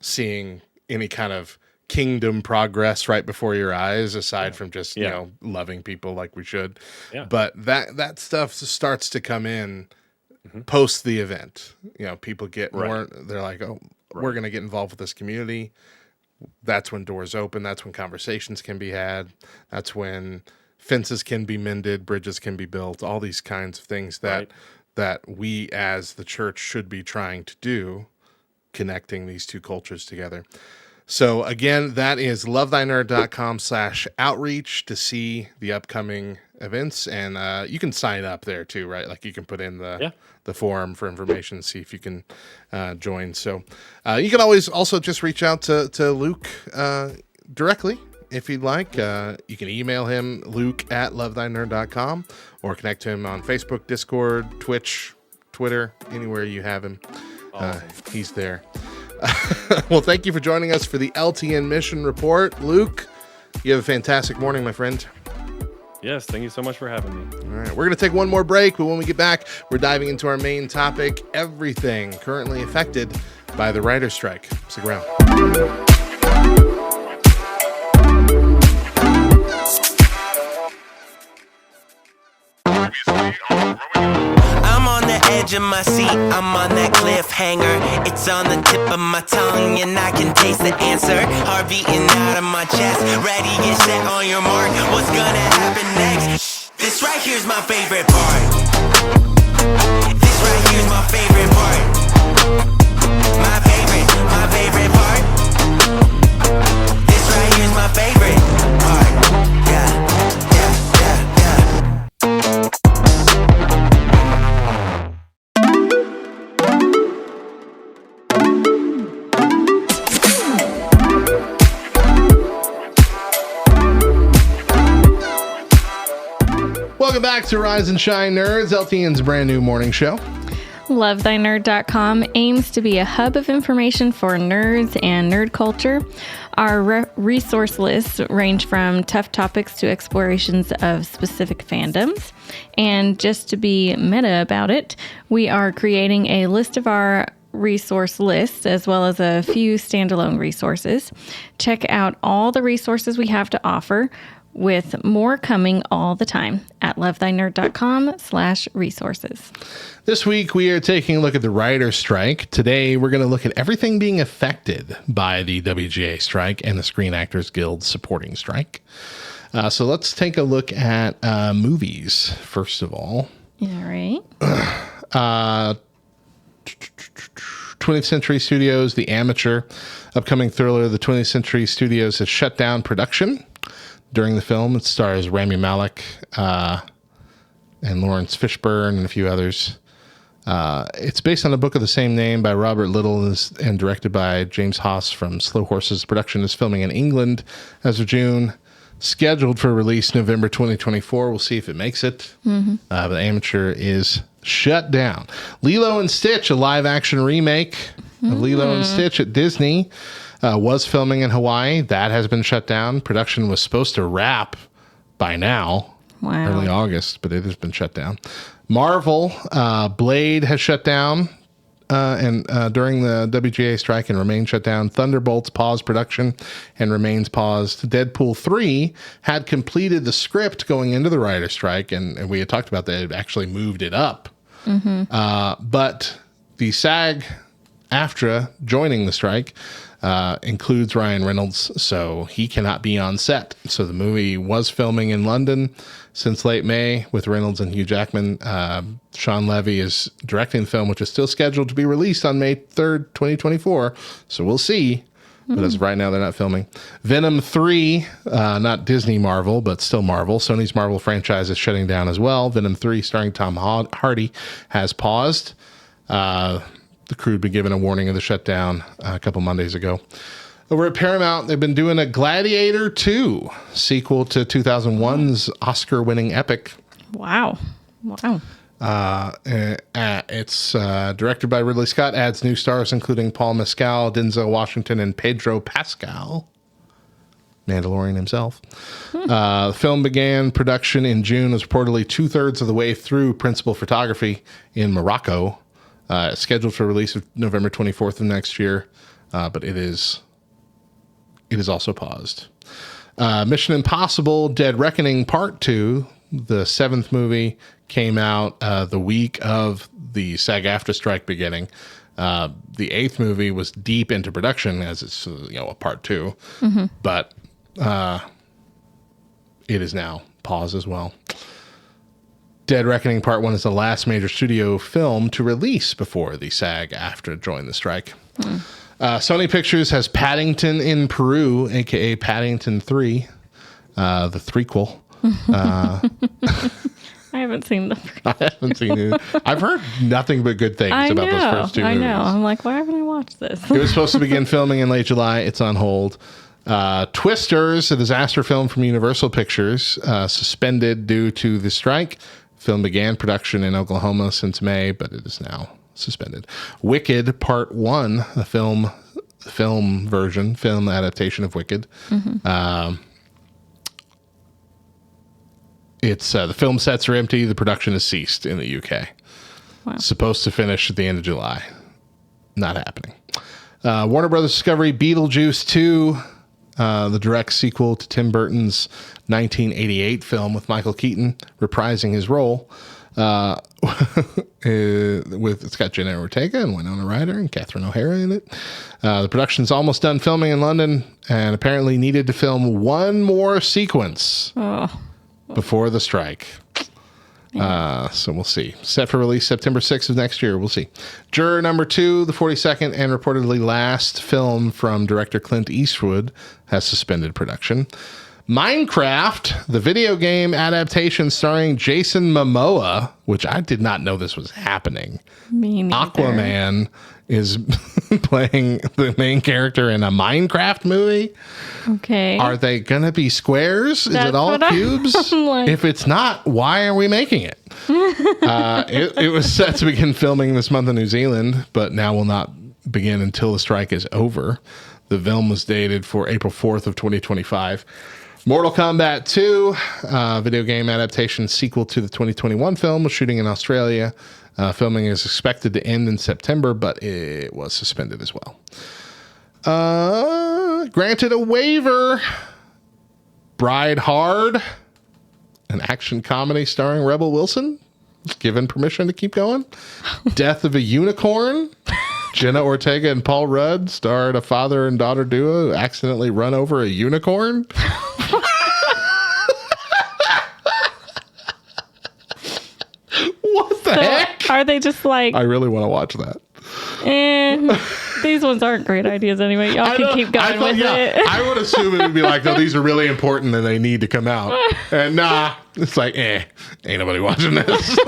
seeing any kind of kingdom progress right before your eyes, aside from just loving people like we should. Yeah. But that stuff starts to come in post the event. People get more. They're like, oh, we're going to get involved with this community. That's when doors open. That's when conversations can be had. That's when fences can be mended, bridges can be built, all these kinds of things that we as the church should be trying to do, connecting these two cultures together. So again, that is lovethynerd.com/outreach to see the upcoming events, and you can sign up there too, right? Like you can put in the form for information, see if you can join. So you can always also just reach out to Luke directly if you'd like. You can email him, luke@lovethynerd.com, or connect to him on Facebook, Discord, Twitch, Twitter, anywhere you have him. He's there. Well, thank you for joining us for the LTN Mission Report. Luke, you have a fantastic morning, my friend. Yes, thank you so much for having me. All right, we're going to take one more break, but when we get back, we're diving into our main topic, everything currently affected by the writer's strike. Stick around. I'm on the edge of my seat, I'm on that cliffhanger. It's on the tip of my tongue and I can taste the answer. Heart beating out of my chest, ready, get set, on your mark. What's gonna happen next? This right here's my favorite part. This right here's my favorite part. My favorite part. This right here's my favorite part. Yeah. Welcome back to Rise and Shine Nerds, LTN's brand new morning show. LoveThyNerd.com aims to be a hub of information for nerds and nerd culture. Our resource lists range from tough topics to explorations of specific fandoms. And just to be meta about it, we are creating a list of our resource lists as well as a few standalone resources. Check out all the resources we have to offer, with more coming all the time at lovethynerd.com/resources. This week, we are taking a look at the writer's strike. Today, we're going to look at everything being affected by the WGA strike and the Screen Actors Guild supporting strike. So let's take a look at movies, first of all. All right. 20th Century Studios, The Amateur, upcoming thriller, the 20th Century Studios has shut down production during the film. It stars Rami Malek and Lawrence Fishburne and a few others. It's based on a book of the same name by Robert Little and directed by James Haas from Slow Horses. Production is filming in England as of June. Scheduled for release November 2024. We'll see if it makes it. But The Amateur is shut down. Lilo and Stitch, a live-action remake of Lilo and Stitch at Disney, was filming in Hawaii. That has been shut down. Production was supposed to wrap by now, early August, but it has been shut down. Marvel, Blade has shut down and during the WGA strike and remains shut down. Thunderbolts paused production and remains paused. Deadpool 3 had completed the script going into the writer's strike, and we had talked about that. It actually moved it up. But the SAG-AFTRA joining the strike includes Ryan Reynolds, so he cannot be on set. So the movie was filming in London since late May with Reynolds and Hugh Jackman. Sean Levy is directing the film, which is still scheduled to be released on May 3rd, 2024. So we'll see. But as of right now, they're not filming. Venom 3, not Disney Marvel, but still Marvel. Sony's Marvel franchise is shutting down as well. Venom 3, starring Tom Hardy, has paused. The crew had been given a warning of the shutdown a couple Mondays ago. Over at Paramount, they've been doing a Gladiator 2 sequel to 2001's Oscar-winning epic. Wow. It's directed by Ridley Scott, adds new stars including Paul Mescal, Denzel Washington, and Pedro Pascal, Mandalorian himself. The film began production in June, was reportedly 2/3 of the way through principal photography in Morocco. Scheduled for release of November 24th of next year, but it is also paused. Mission Impossible Dead Reckoning Part 2, the 7th movie, came out the week of the SAG-AFTRA strike beginning. The 8th movie was deep into production as it's a part 2, but it is now paused as well. Dead Reckoning Part 1 is the last major studio film to release before the SAG-AFTRA joined the strike. Sony Pictures has Paddington in Peru, a.k.a. Paddington 3, the threequel, I haven't seen them. I haven't seen it. I've heard nothing but good things about those first two movies. I know. I'm like, why haven't I watched this? It was supposed to begin filming in late July. It's on hold. Twisters, a disaster film from Universal Pictures, suspended due to the strike. Film began production in Oklahoma since May, but it is now suspended. Wicked Part 1, the film adaptation of Wicked. It's the film sets are empty. The production has ceased in the UK. Wow. Supposed to finish at the end of July. Not happening. Warner Brothers Discovery Beetlejuice 2, the direct sequel to Tim Burton's 1988 film with Michael Keaton reprising his role. It's got Jenna Ortega and Winona Ryder and Catherine O'Hara in it. The production's almost done filming in London and apparently needed to film one more sequence before the strike. So we'll see. Set for release September 6th of next year. We'll see. Juror number 2, the 42nd and reportedly last film from director Clint Eastwood, has suspended production. Minecraft, the video game adaptation starring Jason Momoa, which I did not know this was happening. Me neither. Aquaman is playing the main character in a Minecraft movie. Okay. Are they going to be squares? Is it all cubes? Like... If it's not, why are we making it? It was set to begin filming this month in New Zealand, but now will not begin until the strike is over. The film was dated for April 4th of 2025. Mortal Kombat 2, video game adaptation sequel to the 2021 film, was shooting in Australia. Filming is expected to end in September, but it was suspended as well. Granted a waiver. Bride Hard, an action comedy starring Rebel Wilson, given permission to keep going. Death of a Unicorn. Jenna Ortega and Paul Rudd starred a father and daughter duo who accidentally run over a unicorn. What the heck? Are they just like... I really want to watch that. These ones aren't great ideas anyway. Y'all can keep going with it. I would assume it would be like, no, these are really important and they need to come out. And it's like, ain't nobody watching this.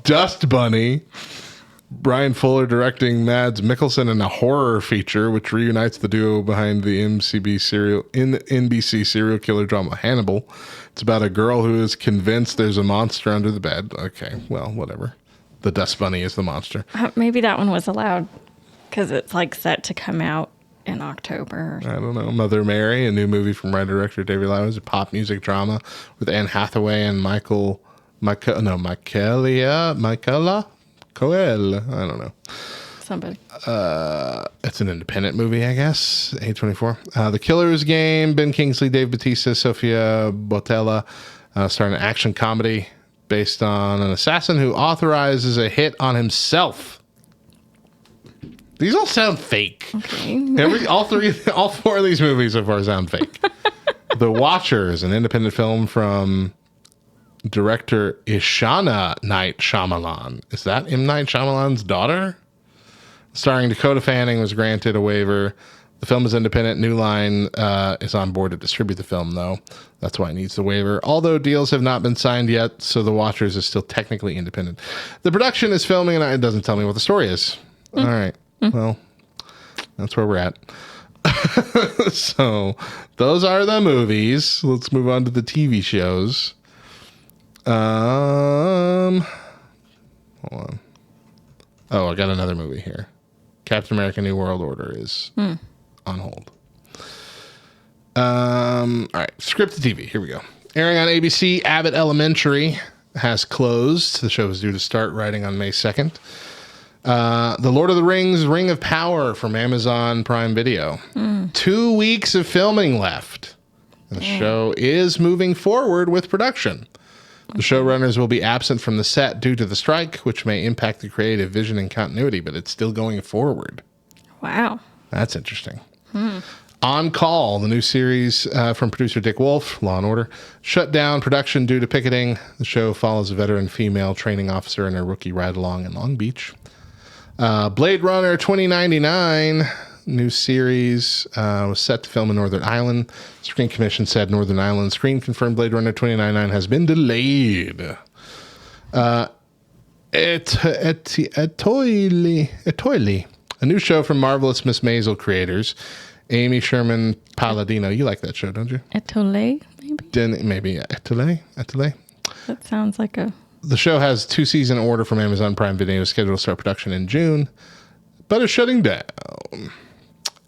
Dust Bunny. Brian Fuller directing Mads Mikkelsen in a horror feature, which reunites the duo behind the NBC serial killer drama Hannibal. It's about a girl who is convinced there's a monster under the bed. Okay, well, whatever. The Dust Bunny is the monster. Maybe that one was allowed because it's like set to come out in October. I don't know. Mother Mary, a new movie from writer-director David Lowery, a pop music drama with Anne Hathaway and Michaela Coel. I don't know. Somebody. It's an independent movie, I guess. A24. The Killer's Game. Ben Kingsley, Dave Bautista, Sofia Boutella, starring an action comedy based on an assassin who authorizes a hit on himself. These all sound fake. Okay. All four of these movies so far sound fake. The Watchers, an independent film from director Ishana Night Shyamalan. Is that M. Night Shyamalan's daughter? Starring Dakota Fanning, was granted a waiver. The film is independent. New Line is on board to distribute the film, though. That's why it needs the waiver. Although deals have not been signed yet, so The Watchers is still technically independent. The production is filming, and it doesn't tell me what the story is. All right. Well, that's where we're at. So, those are the movies. Let's move on to the TV shows. Hold on. Oh, I got another movie here. Captain America New World Order is on hold. All right, scripted TV. Here we go. Airing on ABC, Abbott Elementary has closed. The show is due to start writing on May 2nd. The Lord of the Rings, Ring of Power from Amazon Prime Video. 2 weeks of filming left. The show is moving forward with production. The showrunners will be absent from the set due to the strike, which may impact the creative vision and continuity, but it's still going forward. Wow. That's interesting. On Call, the new series from producer Dick Wolf, Law & Order, shut down production due to picketing. The show follows a veteran female training officer and a rookie ride-along in Long Beach. Blade Runner 2099, new series was set to film in Northern Ireland. Screen Commission said Northern Ireland screen confirmed Blade Runner 2099 has been delayed. Etoile, a new show from Marvelous Miss Maisel creators, Amy Sherman Palladino. You like that show, don't you? Etoile, maybe? Maybe Etoile. That sounds like a... The show has 2-season order from Amazon Prime Video, scheduled to start production in June, but is shutting down.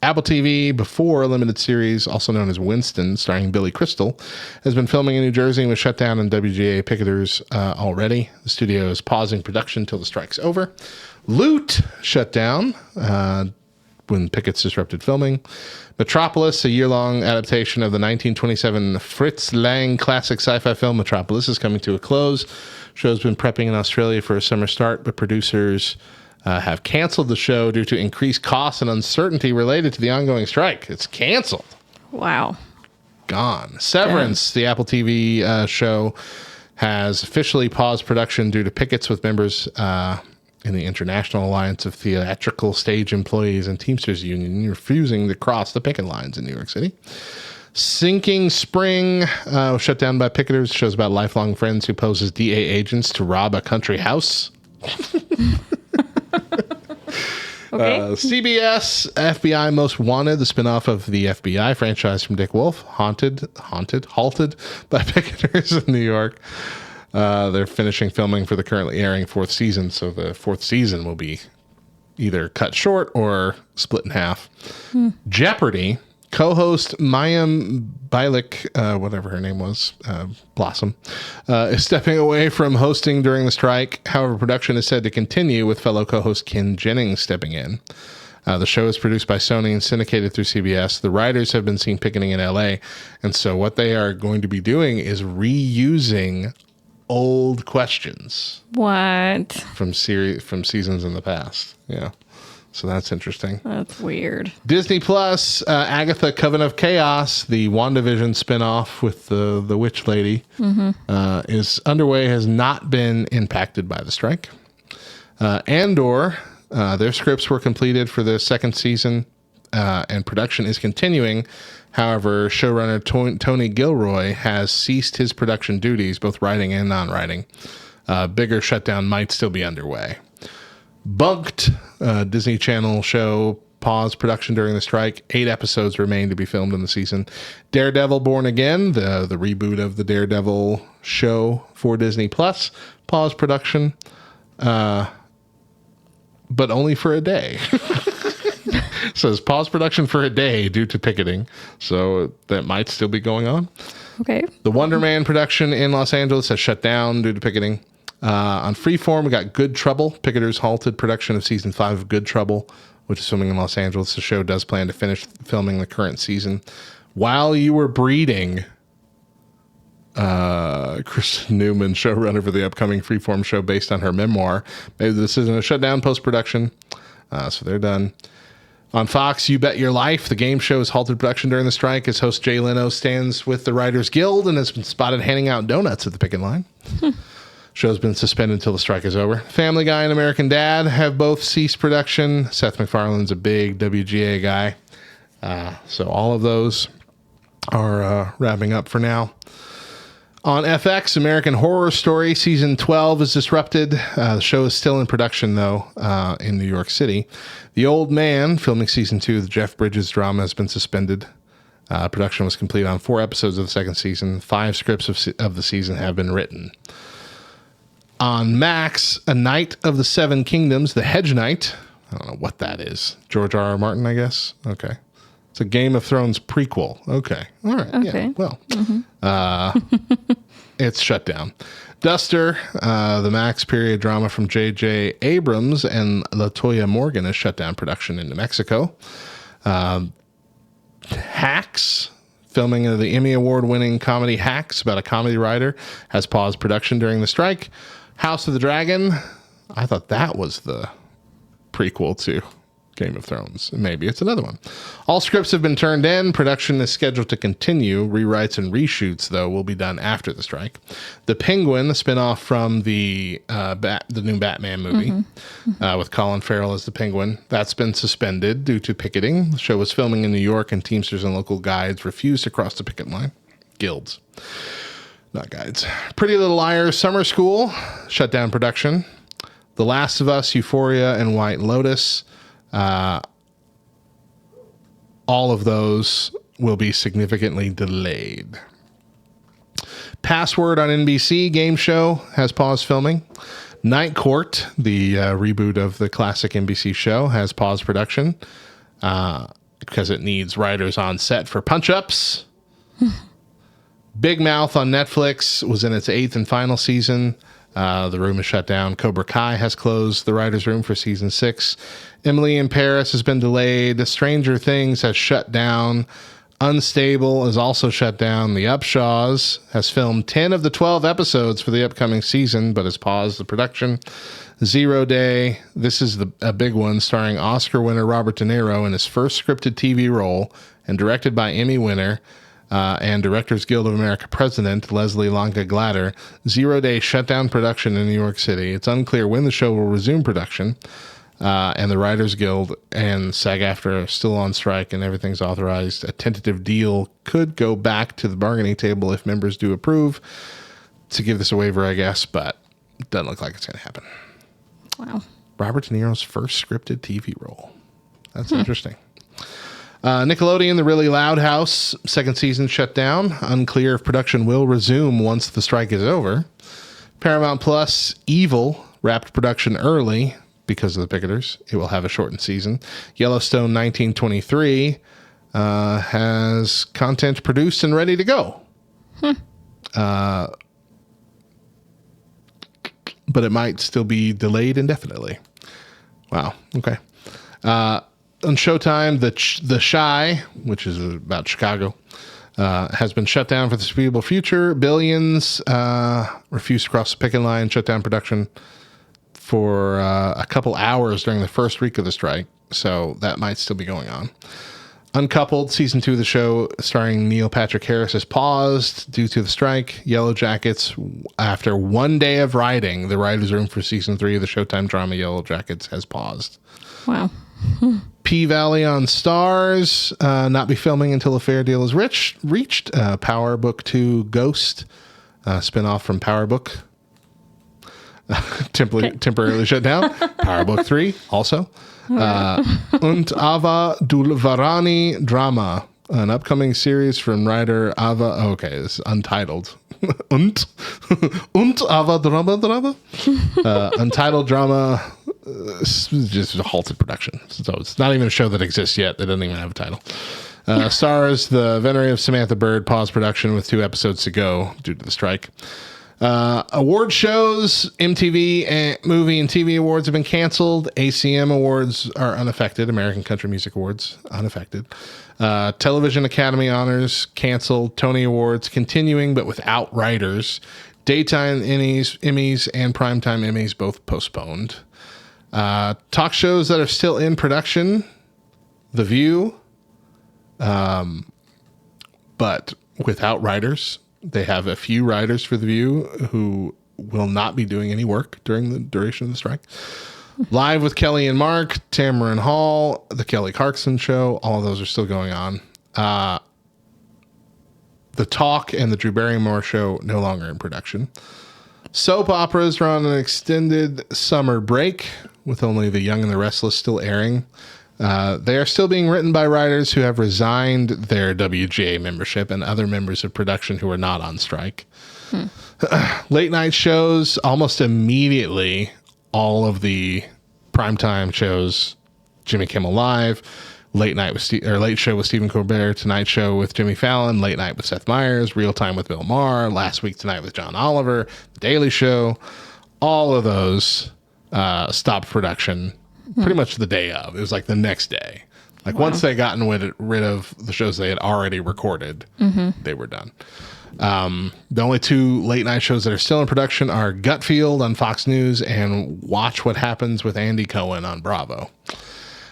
Apple TV, before a limited series, also known as Winston, starring Billy Crystal, has been filming in New Jersey and was shut down on WGA picketers already. The studio is pausing production until the strike's over. Loot shut down when pickets disrupted filming. Metropolis, a year-long adaptation of the 1927 Fritz Lang classic sci-fi film Metropolis, is coming to a close. Show's been prepping in Australia for a summer start, but producers have canceled the show due to increased costs and uncertainty related to the ongoing strike. It's canceled. Wow. Gone. Severance, the Apple TV show, has officially paused production due to pickets with members in the International Alliance of Theatrical Stage Employees and Teamsters Union refusing to cross the picket lines in New York City. Sinking Spring was shut down by picketers. Shows about lifelong friends who pose as DA agents to rob a country house. Okay. CBS FBI Most Wanted, the spinoff of the FBI franchise from Dick Wolf, halted by picketers in New York. They're finishing filming for the currently airing 4th season, so the 4th season will be either cut short or split in half. Jeopardy! Co-host Mayim Bialik, whatever her name was, Blossom, is stepping away from hosting during the strike. However, production is said to continue with fellow co-host Ken Jennings stepping in. The show is produced by Sony and syndicated through CBS. The writers have been seen picketing in LA, and so what they are going to be doing is reusing old questions. What? From seasons in the past. Yeah. So that's interesting. That's weird. Disney Plus, Agatha Coven of Chaos, the WandaVision spinoff with the witch lady, is underway, has not been impacted by the strike. Andor, their scripts were completed for the 2nd season, and production is continuing. However, showrunner Tony Gilroy has ceased his production duties, both writing and non-writing. Bigger shutdown might still be underway. Bunked, Disney Channel show, paused production during the strike. 8 episodes remain to be filmed in the season. Daredevil Born Again, the reboot of the Daredevil show for Disney Plus, paused production, but only for a day. Says pause production for a day due to picketing, so that might still be going on. Okay. The Wonder Man production in Los Angeles has shut down due to picketing. On Freeform, we got Good Trouble. Picketers halted production of season 5 of Good Trouble, which is filming in Los Angeles. The show does plan to finish filming the current season. While You Were Breeding, Kristen Newman, showrunner for the upcoming Freeform show based on her memoir, made the decision to shut down post-production. So they're done. On Fox, You Bet Your Life, the game show has halted production during the strike as host Jay Leno stands with the Writers Guild and has been spotted handing out donuts at the picket line. Show's been suspended until the strike is over. Family Guy and American Dad have both ceased production. Seth MacFarlane's a big WGA guy. So all of those are wrapping up for now. On FX, American Horror Story Season 12 is disrupted. The show is still in production, though, in New York City. The Old Man, filming Season 2 of the Jeff Bridges drama, has been suspended. Production was complete on 4 episodes of the 2nd season. 5 scripts of the season have been written. On Max, A Knight of the Seven Kingdoms, The Hedge Knight. I don't know what that is. George R.R. Martin, I guess. Okay. It's a Game of Thrones prequel. Okay. All right. Okay. Yeah. Well, it's shut down. Duster, the Max period drama from J.J. Abrams and LaToya Morgan, has shut down production in New Mexico. Hacks, filming of the Emmy Award-winning comedy Hacks about a comedy writer, has paused production during the strike. House of the Dragon, I thought that was the prequel to Game of Thrones. Maybe it's another one. All scripts have been turned in. Production is scheduled to continue. Rewrites and reshoots, though, will be done after the strike. The Penguin, the spinoff from the new Batman movie, with Colin Farrell as the Penguin, that's been suspended due to picketing. The show was filming in New York, and Teamsters and local guides refused to cross the picket line. Guilds, not guides. Pretty Little Liars Summer School shut down production. The Last of Us, Euphoria, and White Lotus. All of those will be significantly delayed. Password on NBC game show has paused filming. Night Court, the reboot of the classic NBC show, has paused production because it needs writers on set for punch-ups. Big Mouth on Netflix was in its 8th and final season. The room is shut down. Cobra Kai has closed the writer's room for season 6. Emily in Paris has been delayed. Stranger Things has shut down. Unstable is also shut down. The Upshaws has filmed 10 of the 12 episodes for the upcoming season, but has paused the production. 0 Day, this is a big one, starring Oscar winner Robert De Niro in his first scripted TV role and directed by Emmy winner and Directors Guild of America president Leslie Lanka Glatter. 0 Day shut down production in New York City. It's unclear when the show will resume production. And the Writers Guild and SAG-AFTRA are still on strike, and everything's authorized. A tentative deal could go back to the bargaining table if members do approve to give this a waiver, I guess, but it doesn't look like it's going to happen. Wow. Robert De Niro's first scripted TV role. That's interesting. Nickelodeon, The Really Loud House, second season shut down. Unclear if production will resume once the strike is over. Paramount Plus, Evil, wrapped production early because of the picketers. It will have a shortened season. Yellowstone 1923 has content produced and ready to go. But it might still be delayed indefinitely. Wow. Okay. On Showtime, The Chi, which is about Chicago, has been shut down for the foreseeable future. Billions refused to cross the picket line, shut down production for a couple hours during the first week of the strike, so that might still be going on. Uncoupled, season 2 of the show, starring Neil Patrick Harris, is paused due to the strike. Yellow Jackets, after 1 day of writing, the writer's room for season 3 of the Showtime drama Yellow Jackets has paused. Wow. P-Valley on Stars, not be filming until a fair deal is reached. Power Book 2 Ghost, spinoff from Power Book, temporarily shut down. Power Book 3 also. Und Ava Dulvarani Drama, an upcoming series from writer Ava. Okay, it's untitled. Und Ava Drama. Untitled drama. Just a halted production. So it's not even a show that exists yet. They doesn't even have a title. Stars The Venery of Samantha Bird paused production with 2 episodes to go due to the strike. Award shows, MTV and Movie and TV Awards have been canceled. ACM Awards are unaffected. American Country Music Awards, unaffected. Television Academy Honors canceled. Tony Awards continuing, but without writers. Daytime Emmys and Primetime Emmys both postponed. Talk shows that are still in production. The View, but without writers. They have a few writers for The View who will not be doing any work during the duration of the strike. Live with Kelly and Mark, Tamron Hall, The Kelly Clarkson Show, all of those are still going on. The Talk and The Drew Barrymore Show no longer in production. Soap operas are on an extended summer break with only The Young and the Restless still airing. They are still being written by writers who have resigned their WGA membership and other members of production who are not on strike. Late night shows, almost immediately, all of the primetime shows, Jimmy Kimmel Live, Late Show with Stephen Colbert, Tonight Show with Jimmy Fallon, Late Night with Seth Meyers, Real Time with Bill Maher, Last Week Tonight with John Oliver, The Daily Show, all of those stopped production pretty much the day of. It was like the next day. Like once they gotten rid of the shows they had already recorded, they were done. The only 2 late night shows that are still in production are Gutfield on Fox News and Watch What Happens with Andy Cohen on Bravo.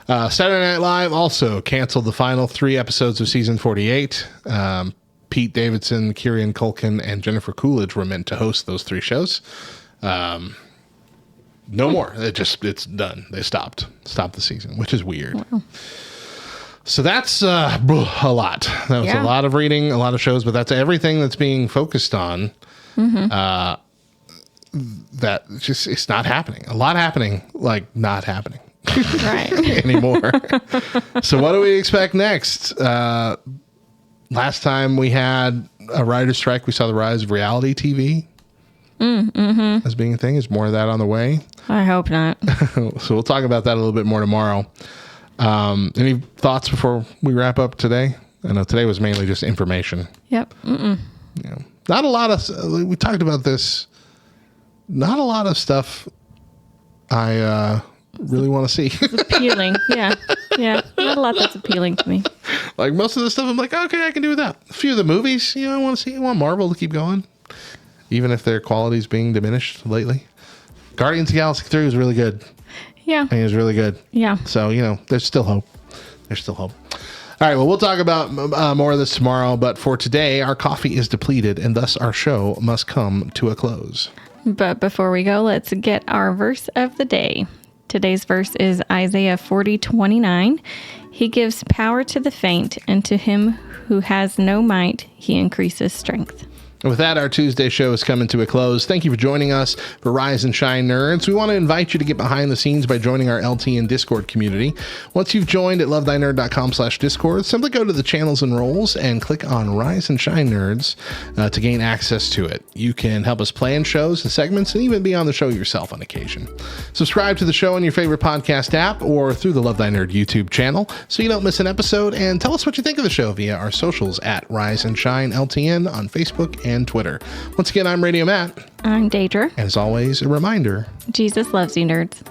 Saturday Night Live also canceled the final 3 episodes of season 48. Pete Davidson, Kieran Culkin, and Jennifer Coolidge were meant to host those 3 shows. No more. It's done. They stopped the season, which is weird. Wow. So that's a lot. That was a lot of reading, a lot of shows, but that's everything that's being focused on. That just, it's not happening. A lot happening, like not happening right anymore. So what do we expect next? Last time we had a writer's strike, we saw the rise of reality TV as being a thing. Is more of that on the way? I hope not. So we'll talk about that a little bit more tomorrow. Any thoughts before we wrap up today? I know today was mainly just information. Yep. Not a lot of, we talked about this, not a lot of stuff I really want to see. It's appealing. Yeah. Not a lot that's appealing to me. Like most of the stuff, I'm like, okay, I can do that. A few of the movies, I want to see. I want Marvel to keep going, even if their quality is being diminished lately. Guardians of the Galaxy 3 was really good. Yeah. I think it was really good. Yeah. So, there's still hope. All right, well, we'll talk about more of this tomorrow, but for today, our coffee is depleted, and thus our show must come to a close. But before we go, let's get our verse of the day. Today's verse is Isaiah 40:29. He gives power to the faint, and to him who has no might, he increases strength. And with that, our Tuesday show is coming to a close. Thank you for joining us for Rise and Shine Nerds. We want to invite you to get behind the scenes by joining our LTN Discord community. Once you've joined at lovethynerd.com/Discord, simply go to the channels and roles and click on Rise and Shine Nerds to gain access to it. You can help us plan shows and segments and even be on the show yourself on occasion. Subscribe to the show on your favorite podcast app or through the Love Thy Nerd YouTube channel so you don't miss an episode, and tell us what you think of the show via our socials at Rise and Shine LTN on Facebook and Twitter. Once again, I'm Radio Matt. I'm Deidra. And as always, a reminder, Jesus loves you, nerds.